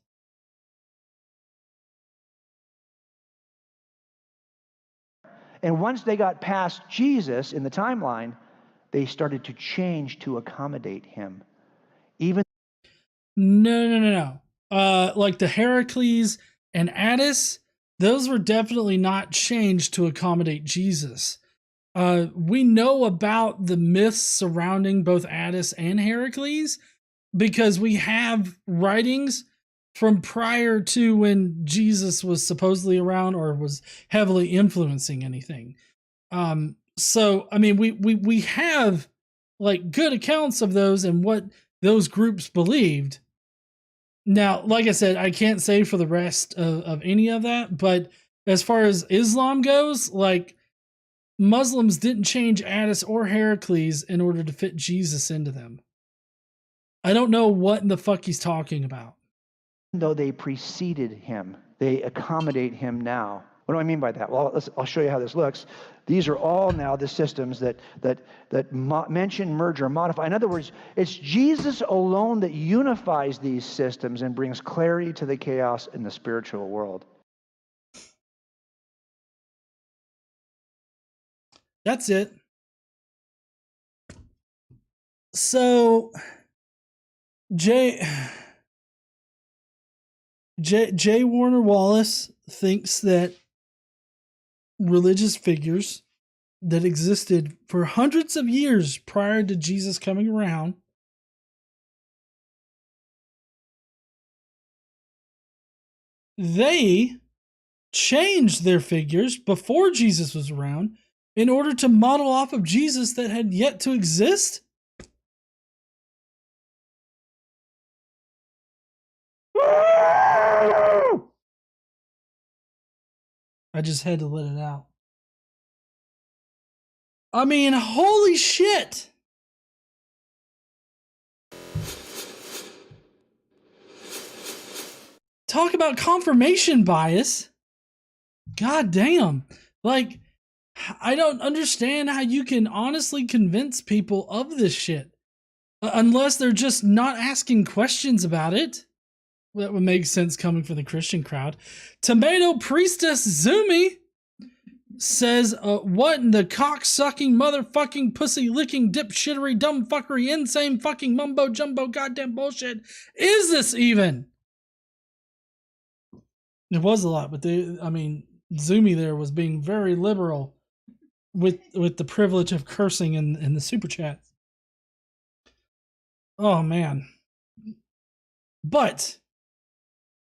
And once they got past Jesus in the timeline, they started to change to accommodate him. Even No. Like the Heracles and Attis, those were definitely not changed to accommodate Jesus. We know about the myths surrounding both Attis and Heracles because we have writings from prior to when Jesus was supposedly around or was heavily influencing anything. So, I mean, we have like good accounts of those and what those groups believed. Now, like I said, I can't say for the rest of any of that, but as far as Islam goes, like Muslims didn't change Attis or Heracles in order to fit Jesus into them. I don't know what in the fuck he's talking about. Though they preceded him, they accommodate him now. What do I mean by that? Well, I'll show you how this looks. These are all now the systems that mention, merge, or modify. In other words, it's Jesus alone that unifies these systems and brings clarity to the chaos in the spiritual world. That's it. So, J. Warner Wallace thinks that religious figures that existed for hundreds of years prior to Jesus coming around they changed their figures before Jesus was around in order to model off of Jesus that had yet to exist. I just had to let it out. I mean, holy shit. Talk about confirmation bias. God damn. Like, I don't understand how you can honestly convince people of this shit. Unless they're just not asking questions about it. That would make sense coming from the Christian crowd. Tomato Priestess Zumi says, what in the cock-sucking, motherfucking, pussy-licking, dipshittery, dumbfuckery, insane fucking mumbo-jumbo goddamn bullshit is this even? It was a lot, but Zumi there was being very liberal with the privilege of cursing in the super chat. Oh, man. But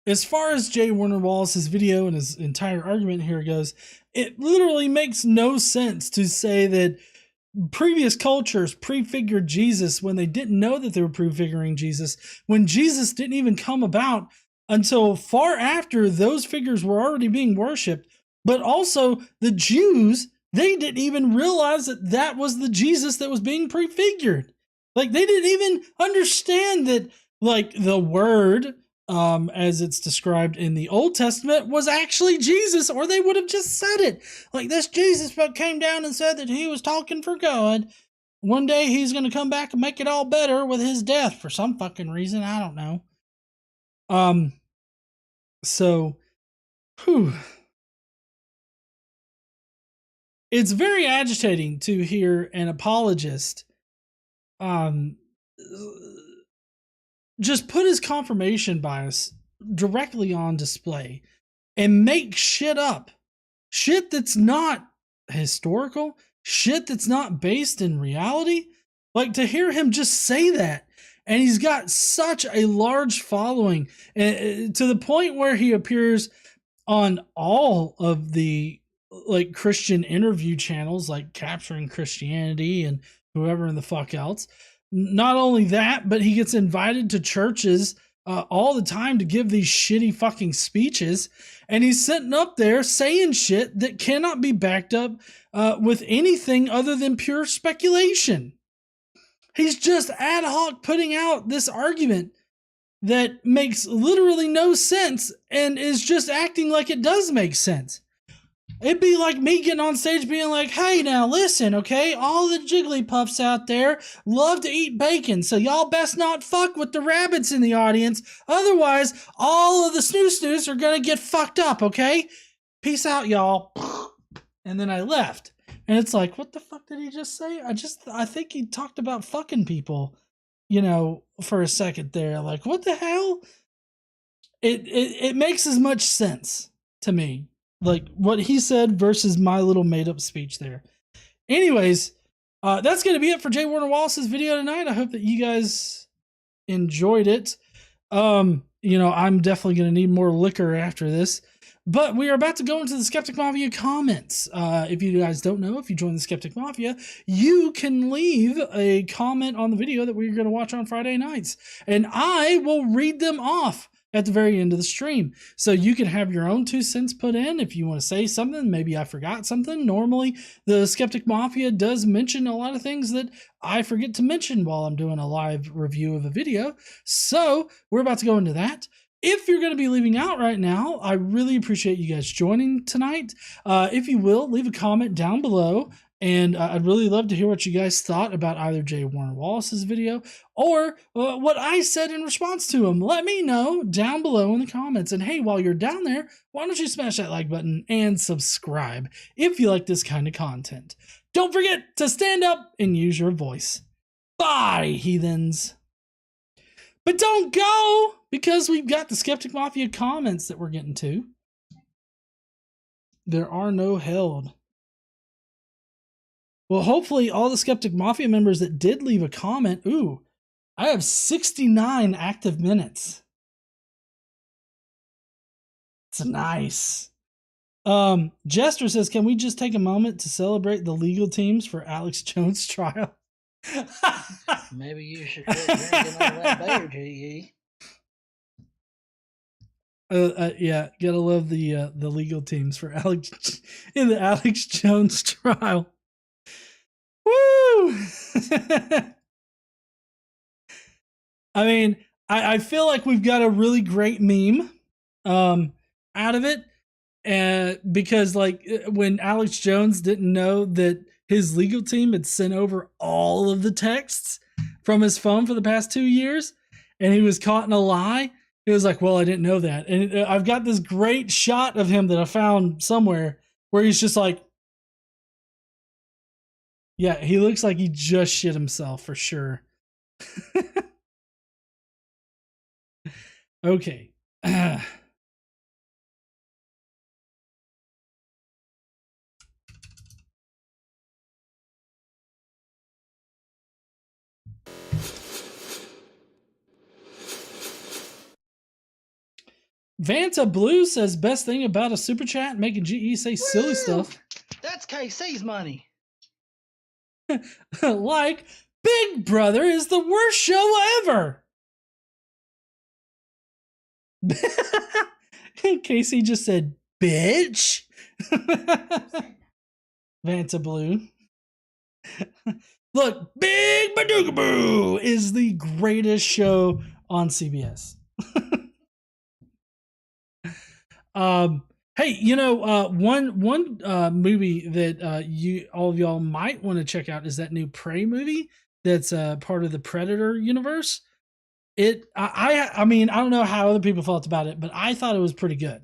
as far as J. Warner Wallace's video and his entire argument here goes, it literally makes no sense to say that previous cultures prefigured Jesus when they didn't know that they were prefiguring Jesus, when Jesus didn't even come about until far after those figures were already being worshipped. But also the Jews, they didn't even realize that that was the Jesus that was being prefigured. Like, they didn't even understand that, like, the word, as it's described in the Old Testament, was actually Jesus, or they would have just said it. Like, this Jesus but came down and said that he was talking for God. One day he's going to come back and make it all better with his death for some fucking reason. I don't know. So, it's very agitating to hear an apologist just put his confirmation bias directly on display and make shit up. Shit that's not historical. Shit that's not based in reality. Like, to hear him just say that, and he's got such a large following, to the point where he appears on all of the like Christian interview channels, like Capturing Christianity and whoever in the fuck else. Not only that, but he gets invited to churches all the time to give these shitty fucking speeches, and he's sitting up there saying shit that cannot be backed up with anything other than pure speculation. He's just ad hoc putting out this argument that makes literally no sense and is just acting like it does make sense. It'd be like me getting on stage being like, hey, now listen, okay? All the Jigglypuffs out there love to eat bacon, so y'all best not fuck with the rabbits in the audience. Otherwise, all of the snoo-snoos are gonna get fucked up, okay? Peace out, y'all. And then I left. And it's like, what the fuck did he just say? I think he talked about fucking people. for a second there, like, what the hell? It makes as much sense to me, like what he said versus my little made up speech there. Anyways, that's going to be it for J. Warner Wallace's video tonight. I hope that you guys enjoyed it. I'm definitely going to need more liquor after this. But we are about to go into the Skeptic Mafia comments. If you guys don't know, if you join the Skeptic Mafia, you can leave a comment on the video that we're going to watch on Friday nights. And I will read them off at the very end of the stream. So you can have your own 2 cents put in if you want to say something. Maybe I forgot something. Normally, the Skeptic Mafia does mention a lot of things that I forget to mention while I'm doing a live review of a video. So we're about to go into that. If you're going to be leaving out right now, I really appreciate you guys joining tonight. If you will, leave a comment down below. And I'd really love to hear what you guys thought about either J. Warner Wallace's video or what I said in response to him. Let me know down below in the comments. And hey, while you're down there, why don't you smash that like button and subscribe if you like this kind of content. Don't forget to stand up and use your voice. Bye, heathens. But don't go, because we've got the Skeptic Mafia comments that we're getting to. There are no held. Well, hopefully all the Skeptic Mafia members that did leave a comment, ooh, I have 69 active minutes. It's nice. Jester says, can we just take a moment to celebrate the legal teams for Alex Jones' trial? Maybe you should quit drinking all that beer, GE. Yeah, gotta love the legal teams for Alex in the Alex Jones trial. Woo! I mean, I feel like we've got a really great meme out of it, because like when Alex Jones didn't know that his legal team had sent over all of the texts from his phone for the past 2 years, and he was caught in a lie. He was like, well, I didn't know that. And I've got this great shot of him that I found somewhere where he's just like, yeah, he looks like he just shit himself for sure. Okay. Vanta Blue says, best thing about a super chat, making GE say silly stuff. That's KC's money. Like, Big Brother is the worst show ever. Casey just said, bitch. Vanta Blue. Look, Big Badoogaboo is the greatest show on CBS. Hey, one movie that all of y'all might want to check out is that new Prey movie that's part of the Predator universe. I mean, I don't know how other people felt about it, but I thought it was pretty good.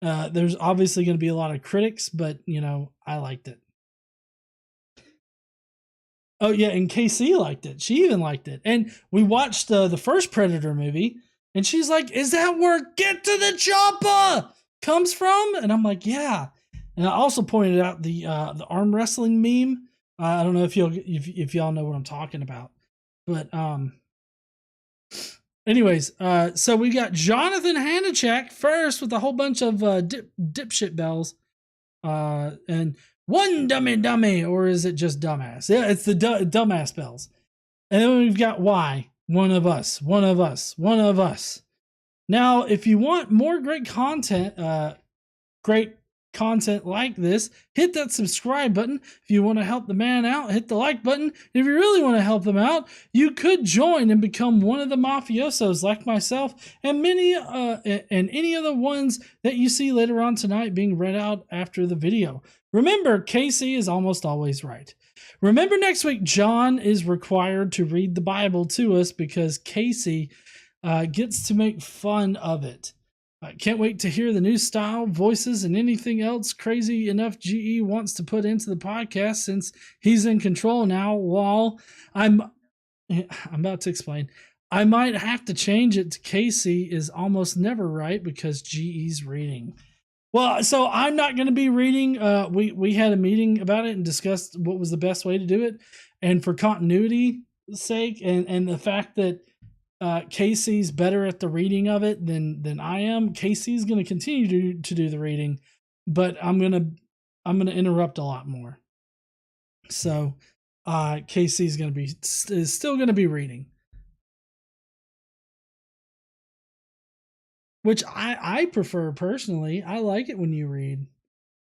There's obviously going to be a lot of critics, but I liked it. Oh yeah, and KC liked it. She even liked it. And we watched the first Predator movie, and she's like, "Is that where Get to the Chopper comes from?" And I'm like, "Yeah." And I also pointed out the arm wrestling meme. I don't know if y'all know what I'm talking about, but anyways, so we got Jonathan Hanachek first with a whole bunch of dipshit bells, and one dummy, or is it just dumbass? Yeah, it's the dumbass bells. And then we've got Y, one of us. Now, if you want more great content like this, hit that subscribe button. If you want to help the man out, hit the like button. If you really want to help them out, you could join and become one of the mafiosos like myself and any of the ones that you see later on tonight being read out after the video. Remember, KC is almost always right. Remember, next week, John is required to read the Bible to us because Casey gets to make fun of it. Can't wait to hear the new style, voices, and anything else crazy enough GE wants to put into the podcast since he's in control now while I'm I'm about to explain. I might have to change it to Casey is almost never right because GE's reading. Well, so I'm not going to be reading. We had a meeting about it and discussed what was the best way to do it. And for continuity's sake and the fact that Casey's better at the reading of it than I am, Casey's going to continue to do the reading, but I'm going to interrupt a lot more. So Casey's going to be is still going to be reading. Which I prefer personally. I like it when you read.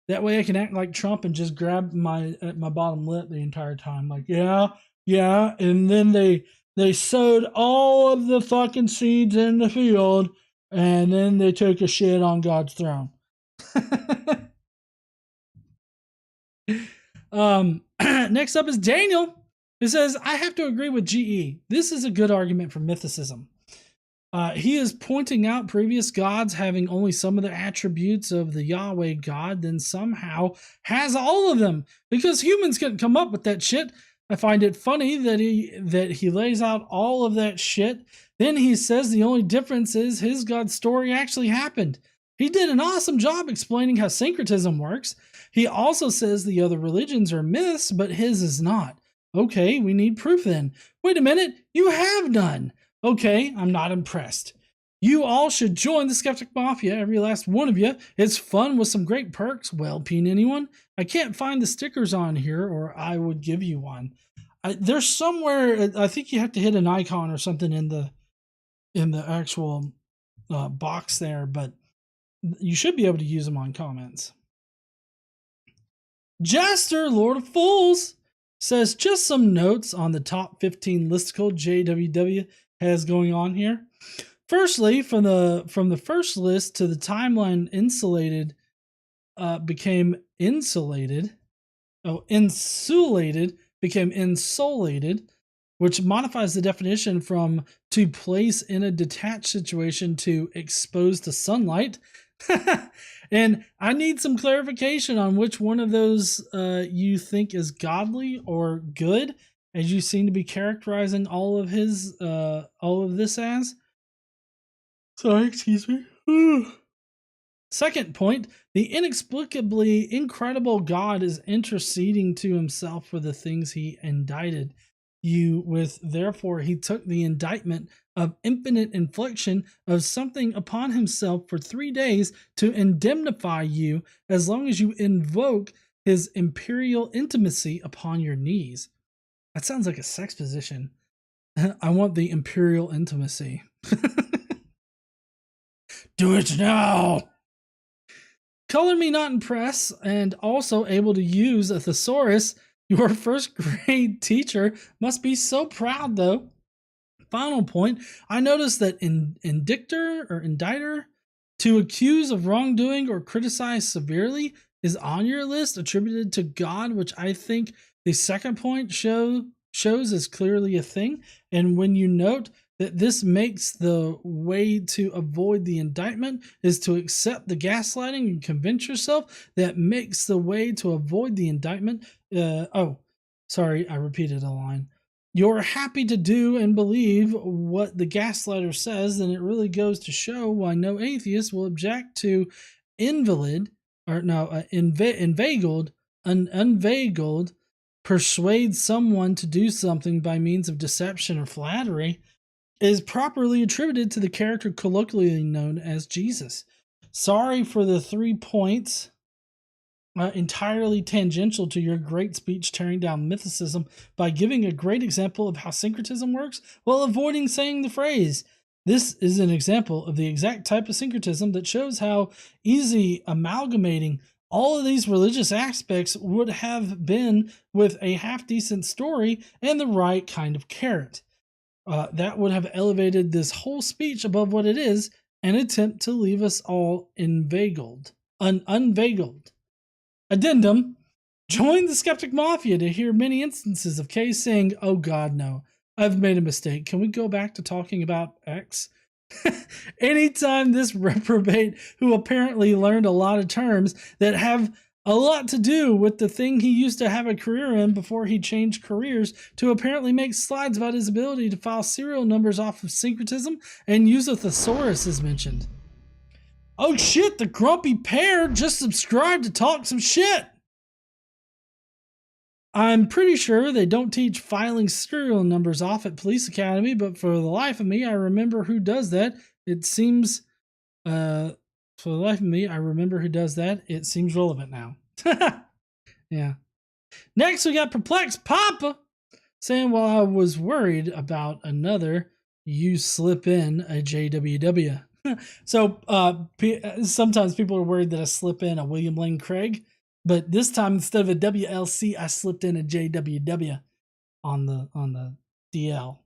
That way I can act like Trump and just grab my bottom lip the entire time. Like, yeah. And then they sowed all of the fucking seeds in the field and then they took a shit on God's throne. Next up is Daniel, who says, I have to agree with GE. This is a good argument for mythicism. He is pointing out previous gods having only some of the attributes of the Yahweh God, then somehow has all of them because humans couldn't come up with that shit. I find it funny that he lays out all of that shit. Then he says the only difference is his God story actually happened. He did an awesome job explaining how syncretism works. He also says the other religions are myths, but his is not. Okay, we need proof then. Wait a minute, you have none. Okay, I'm not impressed. You all should join the Skeptic Mafia, every last one of you. It's fun with some great perks. Well, peen anyone? I can't find the stickers on here, or I would give you one. There's somewhere, I think you have to hit an icon or something in the actual box there, but you should be able to use them on comments. Jaster, Lord of Fools, says just some notes on the top 15 listicle JWW has going on here. Firstly, from the first list to the timeline became insulated, became insulated, which modifies the definition from to place in a detached situation to exposed to sunlight. And I need some clarification on which one of those you think is godly or good, as you seem to be characterizing all of this as. Sorry, excuse me. Second point, the inexplicably incredible God is interceding to himself for the things he indicted you with. Therefore, he took the indictment of infinite infliction of something upon himself for 3 days to indemnify you as long as you invoke his imperial intimacy upon your knees. That sounds like a sex position. I want the imperial intimacy. Do it now! Color me not impressed, and also able to use a thesaurus. Your first grade teacher must be so proud, though. Final point, I noticed that indictor to accuse of wrongdoing or criticize severely is on your list attributed to God, which I think the second point shows is clearly a thing. And when you note that this makes the way to avoid the indictment is to accept the gaslighting and convince yourself that makes the way to avoid the indictment. Sorry, I repeated a line. You're happy to do and believe what the gaslighter says, then it really goes to show why no atheist will object to inveigled, persuade someone to do something by means of deception or flattery is properly attributed to the character colloquially known as Jesus. Sorry for the 3 points. Entirely tangential to your great speech tearing down mythicism by giving a great example of how syncretism works while avoiding saying the phrase. This is an example of the exact type of syncretism that shows how easy amalgamating all of these religious aspects would have been with a half-decent story and the right kind of carrot. That would have elevated this whole speech above what it is, an attempt to leave us all unveigled. Addendum, join the Skeptic Mafia to hear many instances of Kay saying, oh God, no, I've made a mistake. Can we go back to talking about X? Anytime this reprobate, who apparently learned a lot of terms that have a lot to do with the thing he used to have a career in before he changed careers to apparently make slides about his ability to file serial numbers off of syncretism, and use a thesaurus is mentioned. Oh shit, the grumpy pair just subscribed to talk some shit. I'm pretty sure they don't teach filing serial numbers off at Police Academy, but for the life of me, I remember who does that. It seems, for the life of me, I remember who does that. It seems relevant now. Yeah. Next, we got Perplexed Papa saying, well, I was worried about another, you slip in a JWW. So sometimes people are worried that I slip in a William Lane Craig, but this time instead of a WLC, I slipped in a JWW on the DL.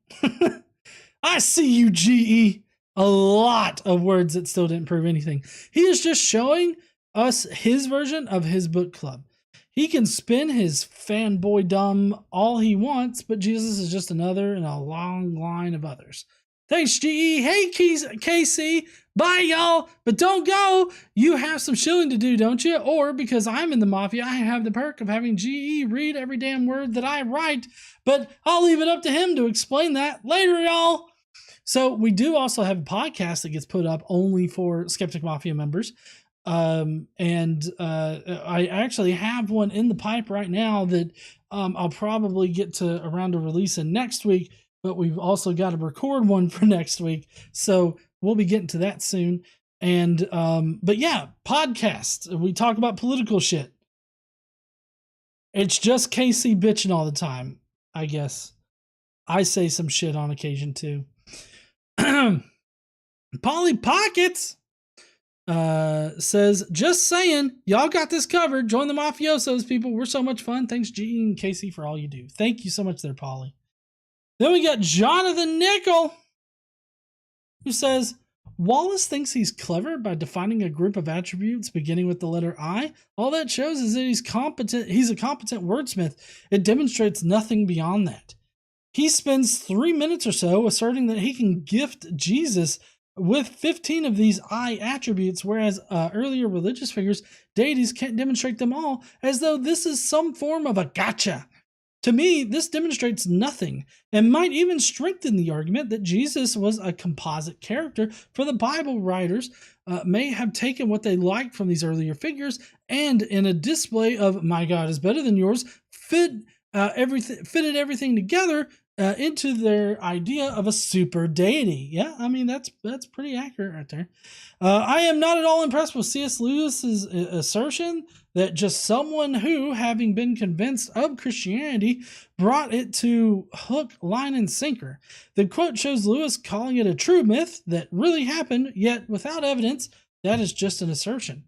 I see you, GE. A lot of words that still didn't prove anything. He is just showing us his version of his book club. He can spin his fanboy dumb all he wants, but Jesus is just another in a long line of others. Thanks, GE. Hey, KC. Bye, y'all. But don't go. You have some shilling to do, don't you? Or because I'm in the Mafia, I have the perk of having GE read every damn word that I write. But I'll leave it up to him to explain that later, y'all. So we do also have a podcast that gets put up only for Skeptic Mafia members. I actually have one in the pipe right now that I'll probably get around to releasing next week, but we've also got to record one for next week. So we'll be getting to that soon. And, but yeah, podcast. We talk about political shit. It's just KC bitching all the time, I guess. I say some shit on occasion too. Polly Pockets says, just saying, y'all got this covered. Join the mafiosos, people. We're so much fun. Thanks, G and Casey, for all you do. Thank you so much there, Polly. Then we got Jonathan Nickel, who says, Wallace thinks he's clever by defining a group of attributes beginning with the letter I. All that shows is that he's competent. He's a competent wordsmith. It demonstrates nothing beyond that. He spends 3 minutes or so asserting that he can gift Jesus with 15 of these I attributes, whereas earlier religious figures, deities, can't demonstrate them all, as though this is some form of a gotcha. To me, this demonstrates nothing, and might even strengthen the argument that Jesus was a composite character, for the Bible writers may have taken what they liked from these earlier figures, and in a display of "my God is better than yours," fitted everything together into their idea of a super deity. Yeah, I mean, that's pretty accurate right there. I am not at all impressed with C.S. Lewis's assertion that just someone who, having been convinced of Christianity, brought it to hook, line, and sinker. The quote shows Lewis calling it a true myth that really happened, yet without evidence, that is just an assertion.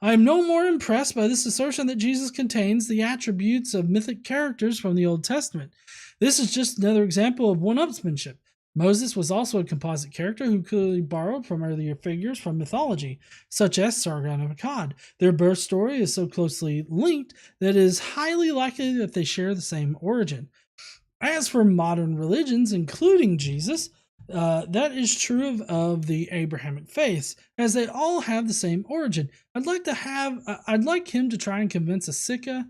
I am no more impressed by this assertion that Jesus contains the attributes of mythic characters from the Old Testament. This is just another example of one-upsmanship. Moses was also a composite character who clearly borrowed from earlier figures from mythology, such as Sargon of Akkad. Their birth story is so closely linked that it is highly likely that they share the same origin. As for modern religions, including Jesus, that is true of the Abrahamic faiths, as they all have the same origin. I'd like him to try and convince a Sikha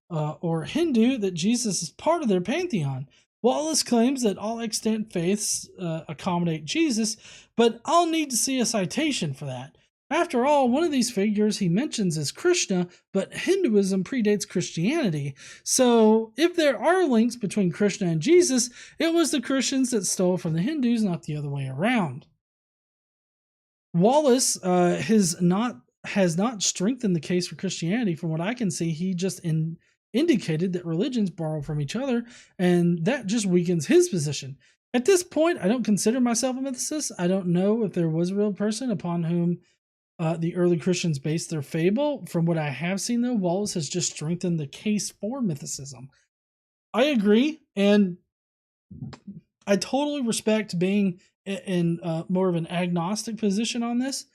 or Hindu that Jesus is part of their pantheon. Wallace claims that all extant faiths accommodate Jesus, but I'll need to see a citation for that. After all, one of these figures he mentions is Krishna, but Hinduism predates Christianity. So if there are links between Krishna and Jesus, it was the Christians that stole from the Hindus, not the other way around. Wallace has not strengthened the case for Christianity. From what I can see, he just indicated that religions borrow from each other, and that just weakens his position. At this point, I don't consider myself a mythicist. I don't know if there was a real person upon whom the early Christians based their fable. From what I have seen, though, Wallace has just strengthened the case for mythicism. I agree, and I totally respect being in more of an agnostic position on this.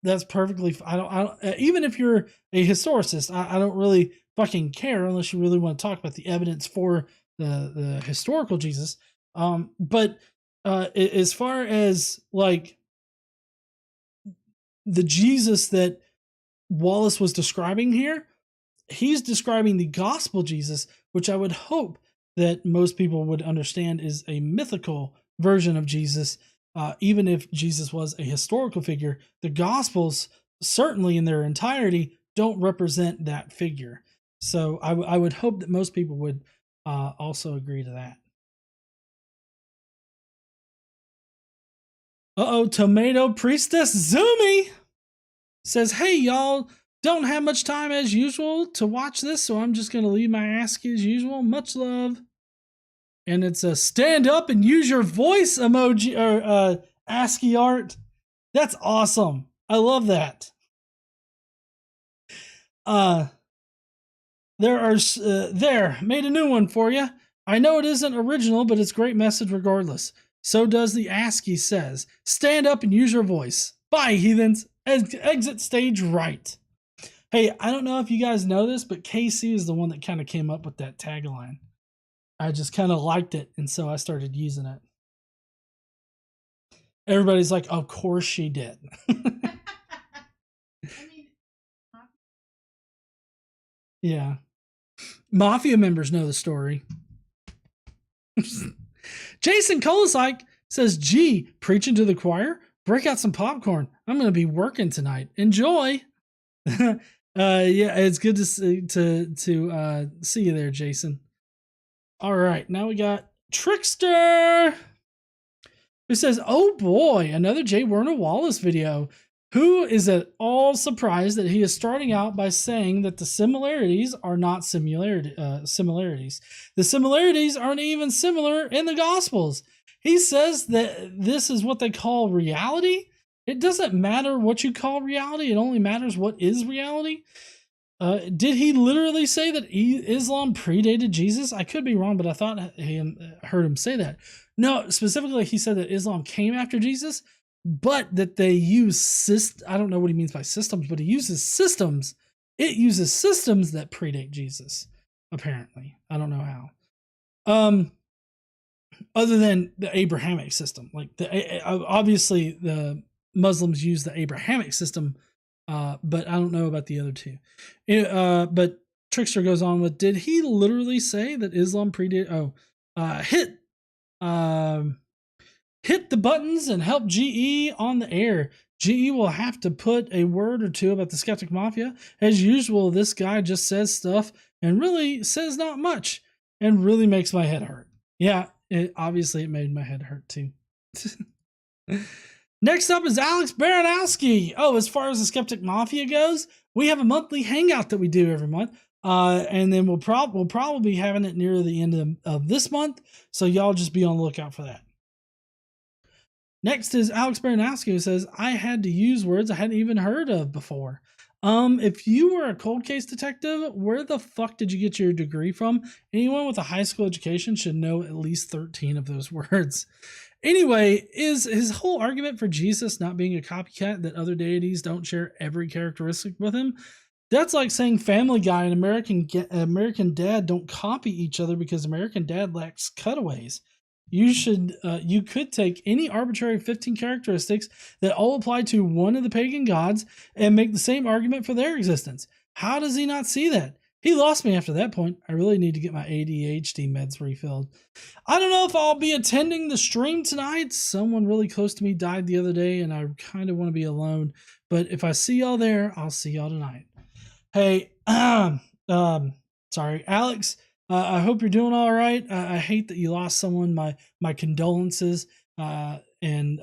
That's perfectly. I don't. Even if you're a historicist, I don't really fucking care unless you really want to talk about the evidence for the historical Jesus. But as far as like the Jesus that Wallace was describing here. He's describing the gospel Jesus, which I would hope that most people would understand is a mythical version of Jesus. Even if Jesus was a historical figure, the gospels, certainly in their entirety, don't represent that figure. So I would hope that most people would also agree to that. Tomato Priestess Zumi says, hey, y'all, don't have much time as usual to watch this, so I'm just going to leave my ASCII as usual. Much love. And it's a stand up and use your voice emoji or ASCII art. That's awesome. I love that. There, made a new one for you. I know it isn't original, but it's a great message regardless. So does the ASCII says, stand up and use your voice. Bye, heathens. Exit stage right. Hey, I don't know if you guys know this, but KC is the one that kind of came up with that tagline. I just kind of liked it, and so I started using it. Everybody's like, of course she did. Yeah. Mafia members know the story. Jason Kolasik says, gee, preaching to the choir? Break out some popcorn. I'm going to be working tonight. Enjoy. Yeah, it's good to see you there, Jason. All right, now we got Trickster, who says, oh boy, another J. Werner Wallace video. Who is at all surprised that he is starting out by saying that the similarities are not similarities? The similarities aren't even similar in the Gospels. He says that this is what they call reality. It doesn't matter what you call reality. It only matters what is reality. Did he literally say that Islam predated Jesus? I could be wrong, but I thought I heard him say that. No, specifically, he said that Islam came after Jesus, but that they use I don't know what he means by systems, but he uses systems. It uses systems that predate Jesus, apparently. I don't know how. Other than the Abrahamic system, like obviously the Muslims use the Abrahamic system, but I don't know about the other two. But Trickster goes on with, did he literally say that Islam predated? Hit the buttons and help GE on the air. GE will have to put a word or two about the Skeptic Mafia. As usual, this guy just says stuff and really says not much and really makes my head hurt. Yeah, obviously it made my head hurt too. Next up is Alex Baranowski. Oh, as far as the Skeptic Mafia goes, we have a monthly hangout that we do every month. And then we'll probably be having it near the end of this month. So y'all just be on the lookout for that. Next is Alex Baranowski, who says, I had to use words I hadn't even heard of before. If you were a cold case detective, where the fuck did you get your degree from? Anyone with a high school education should know at least 13 of those words. Anyway, is his whole argument for Jesus not being a copycat that other deities don't share every characteristic with him? That's like saying Family Guy and American Dad don't copy each other because American Dad lacks cutaways. You could take any arbitrary 15 characteristics that all apply to one of the pagan gods and make the same argument for their existence. How does he not see that? He lost me after that point. I really need to get my ADHD meds refilled. I don't know if I'll be attending the stream tonight. Someone really close to me died the other day and I kind of want to be alone. But if I see y'all there, I'll see y'all tonight. Hey, sorry, Alex. I hope you're doing all right. I hate that you lost someone. My condolences. I hope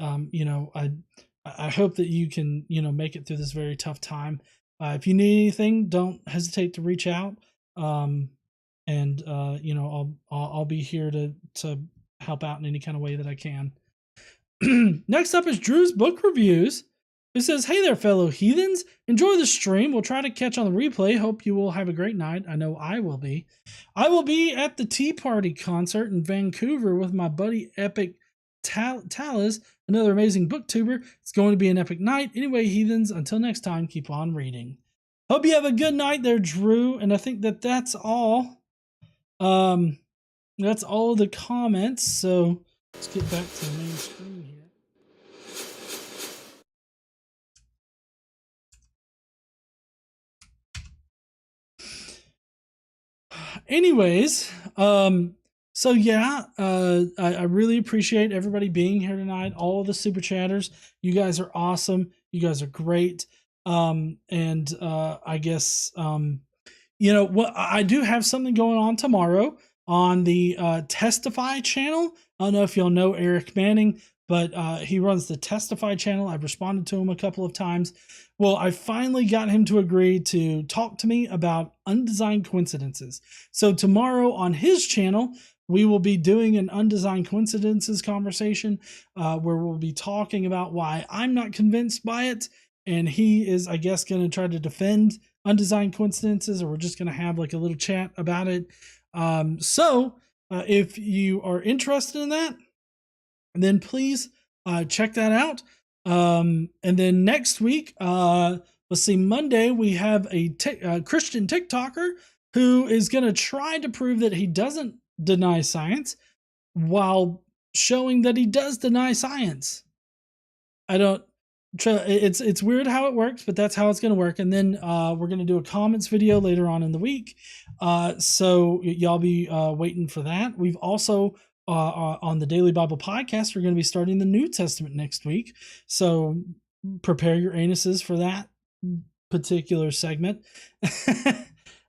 that you can, make it through this very tough time. If you need anything, don't hesitate to reach out. I'll be here to help out in any kind of way that I can. Next up is Drew's book reviews. It says, hey there, fellow heathens. Enjoy the stream. We'll try to catch on the replay. Hope you will have a great night. I know I will be. I will be at the Tea Party concert in Vancouver with my buddy Epic Talis, another amazing booktuber. It's going to be an epic night. Anyway, heathens, until next time, keep on reading. Hope you have a good night there, Drew. And I think that's all. That's all of the comments. So let's get back to the main screen here. Anyways, so yeah, I really appreciate everybody being here tonight. All of the super chatters, you guys are awesome. You guys are great. And I guess you know what, I do have something going on tomorrow on the Testify channel. I don't know if y'all know Eric Manning, but he runs the Testify channel. I've responded to him a couple of times. Well, I finally got him to agree to talk to me about undesigned coincidences. So tomorrow on his channel, we will be doing an undesigned coincidences conversation where we'll be talking about why I'm not convinced by it. And he is, I guess, going to try to defend undesigned coincidences, or we're just going to have like a little chat about it. So if you are interested in that, then please check that out. And then next week, let's see, Monday, we have a Christian TikToker who is going to try to prove that he doesn't deny science while showing that he does deny science. It's weird how it works, but that's how it's going to work. And then we're going to do a comments video later on in the week. So y'all be waiting for that. We've also on the Daily Bible Podcast, we're going to be starting the New Testament next week. So prepare your anuses for that particular segment.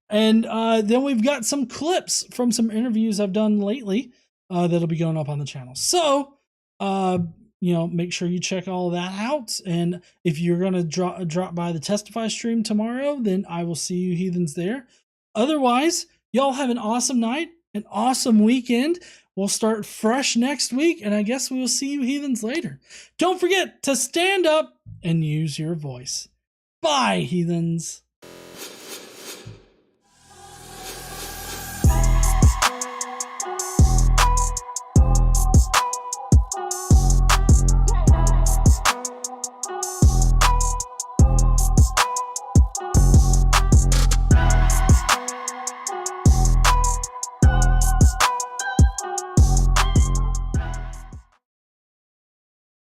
And then we've got some clips from some interviews I've done lately that'll be going up on the channel. So, you know, make sure you check all of that out. And if you're going to drop by the Testify stream tomorrow, then I will see you heathens there. Otherwise, y'all have an awesome night, an awesome weekend. We'll start fresh next week, and I guess we will see you heathens later. Don't forget to stand up and use your voice. Bye, heathens.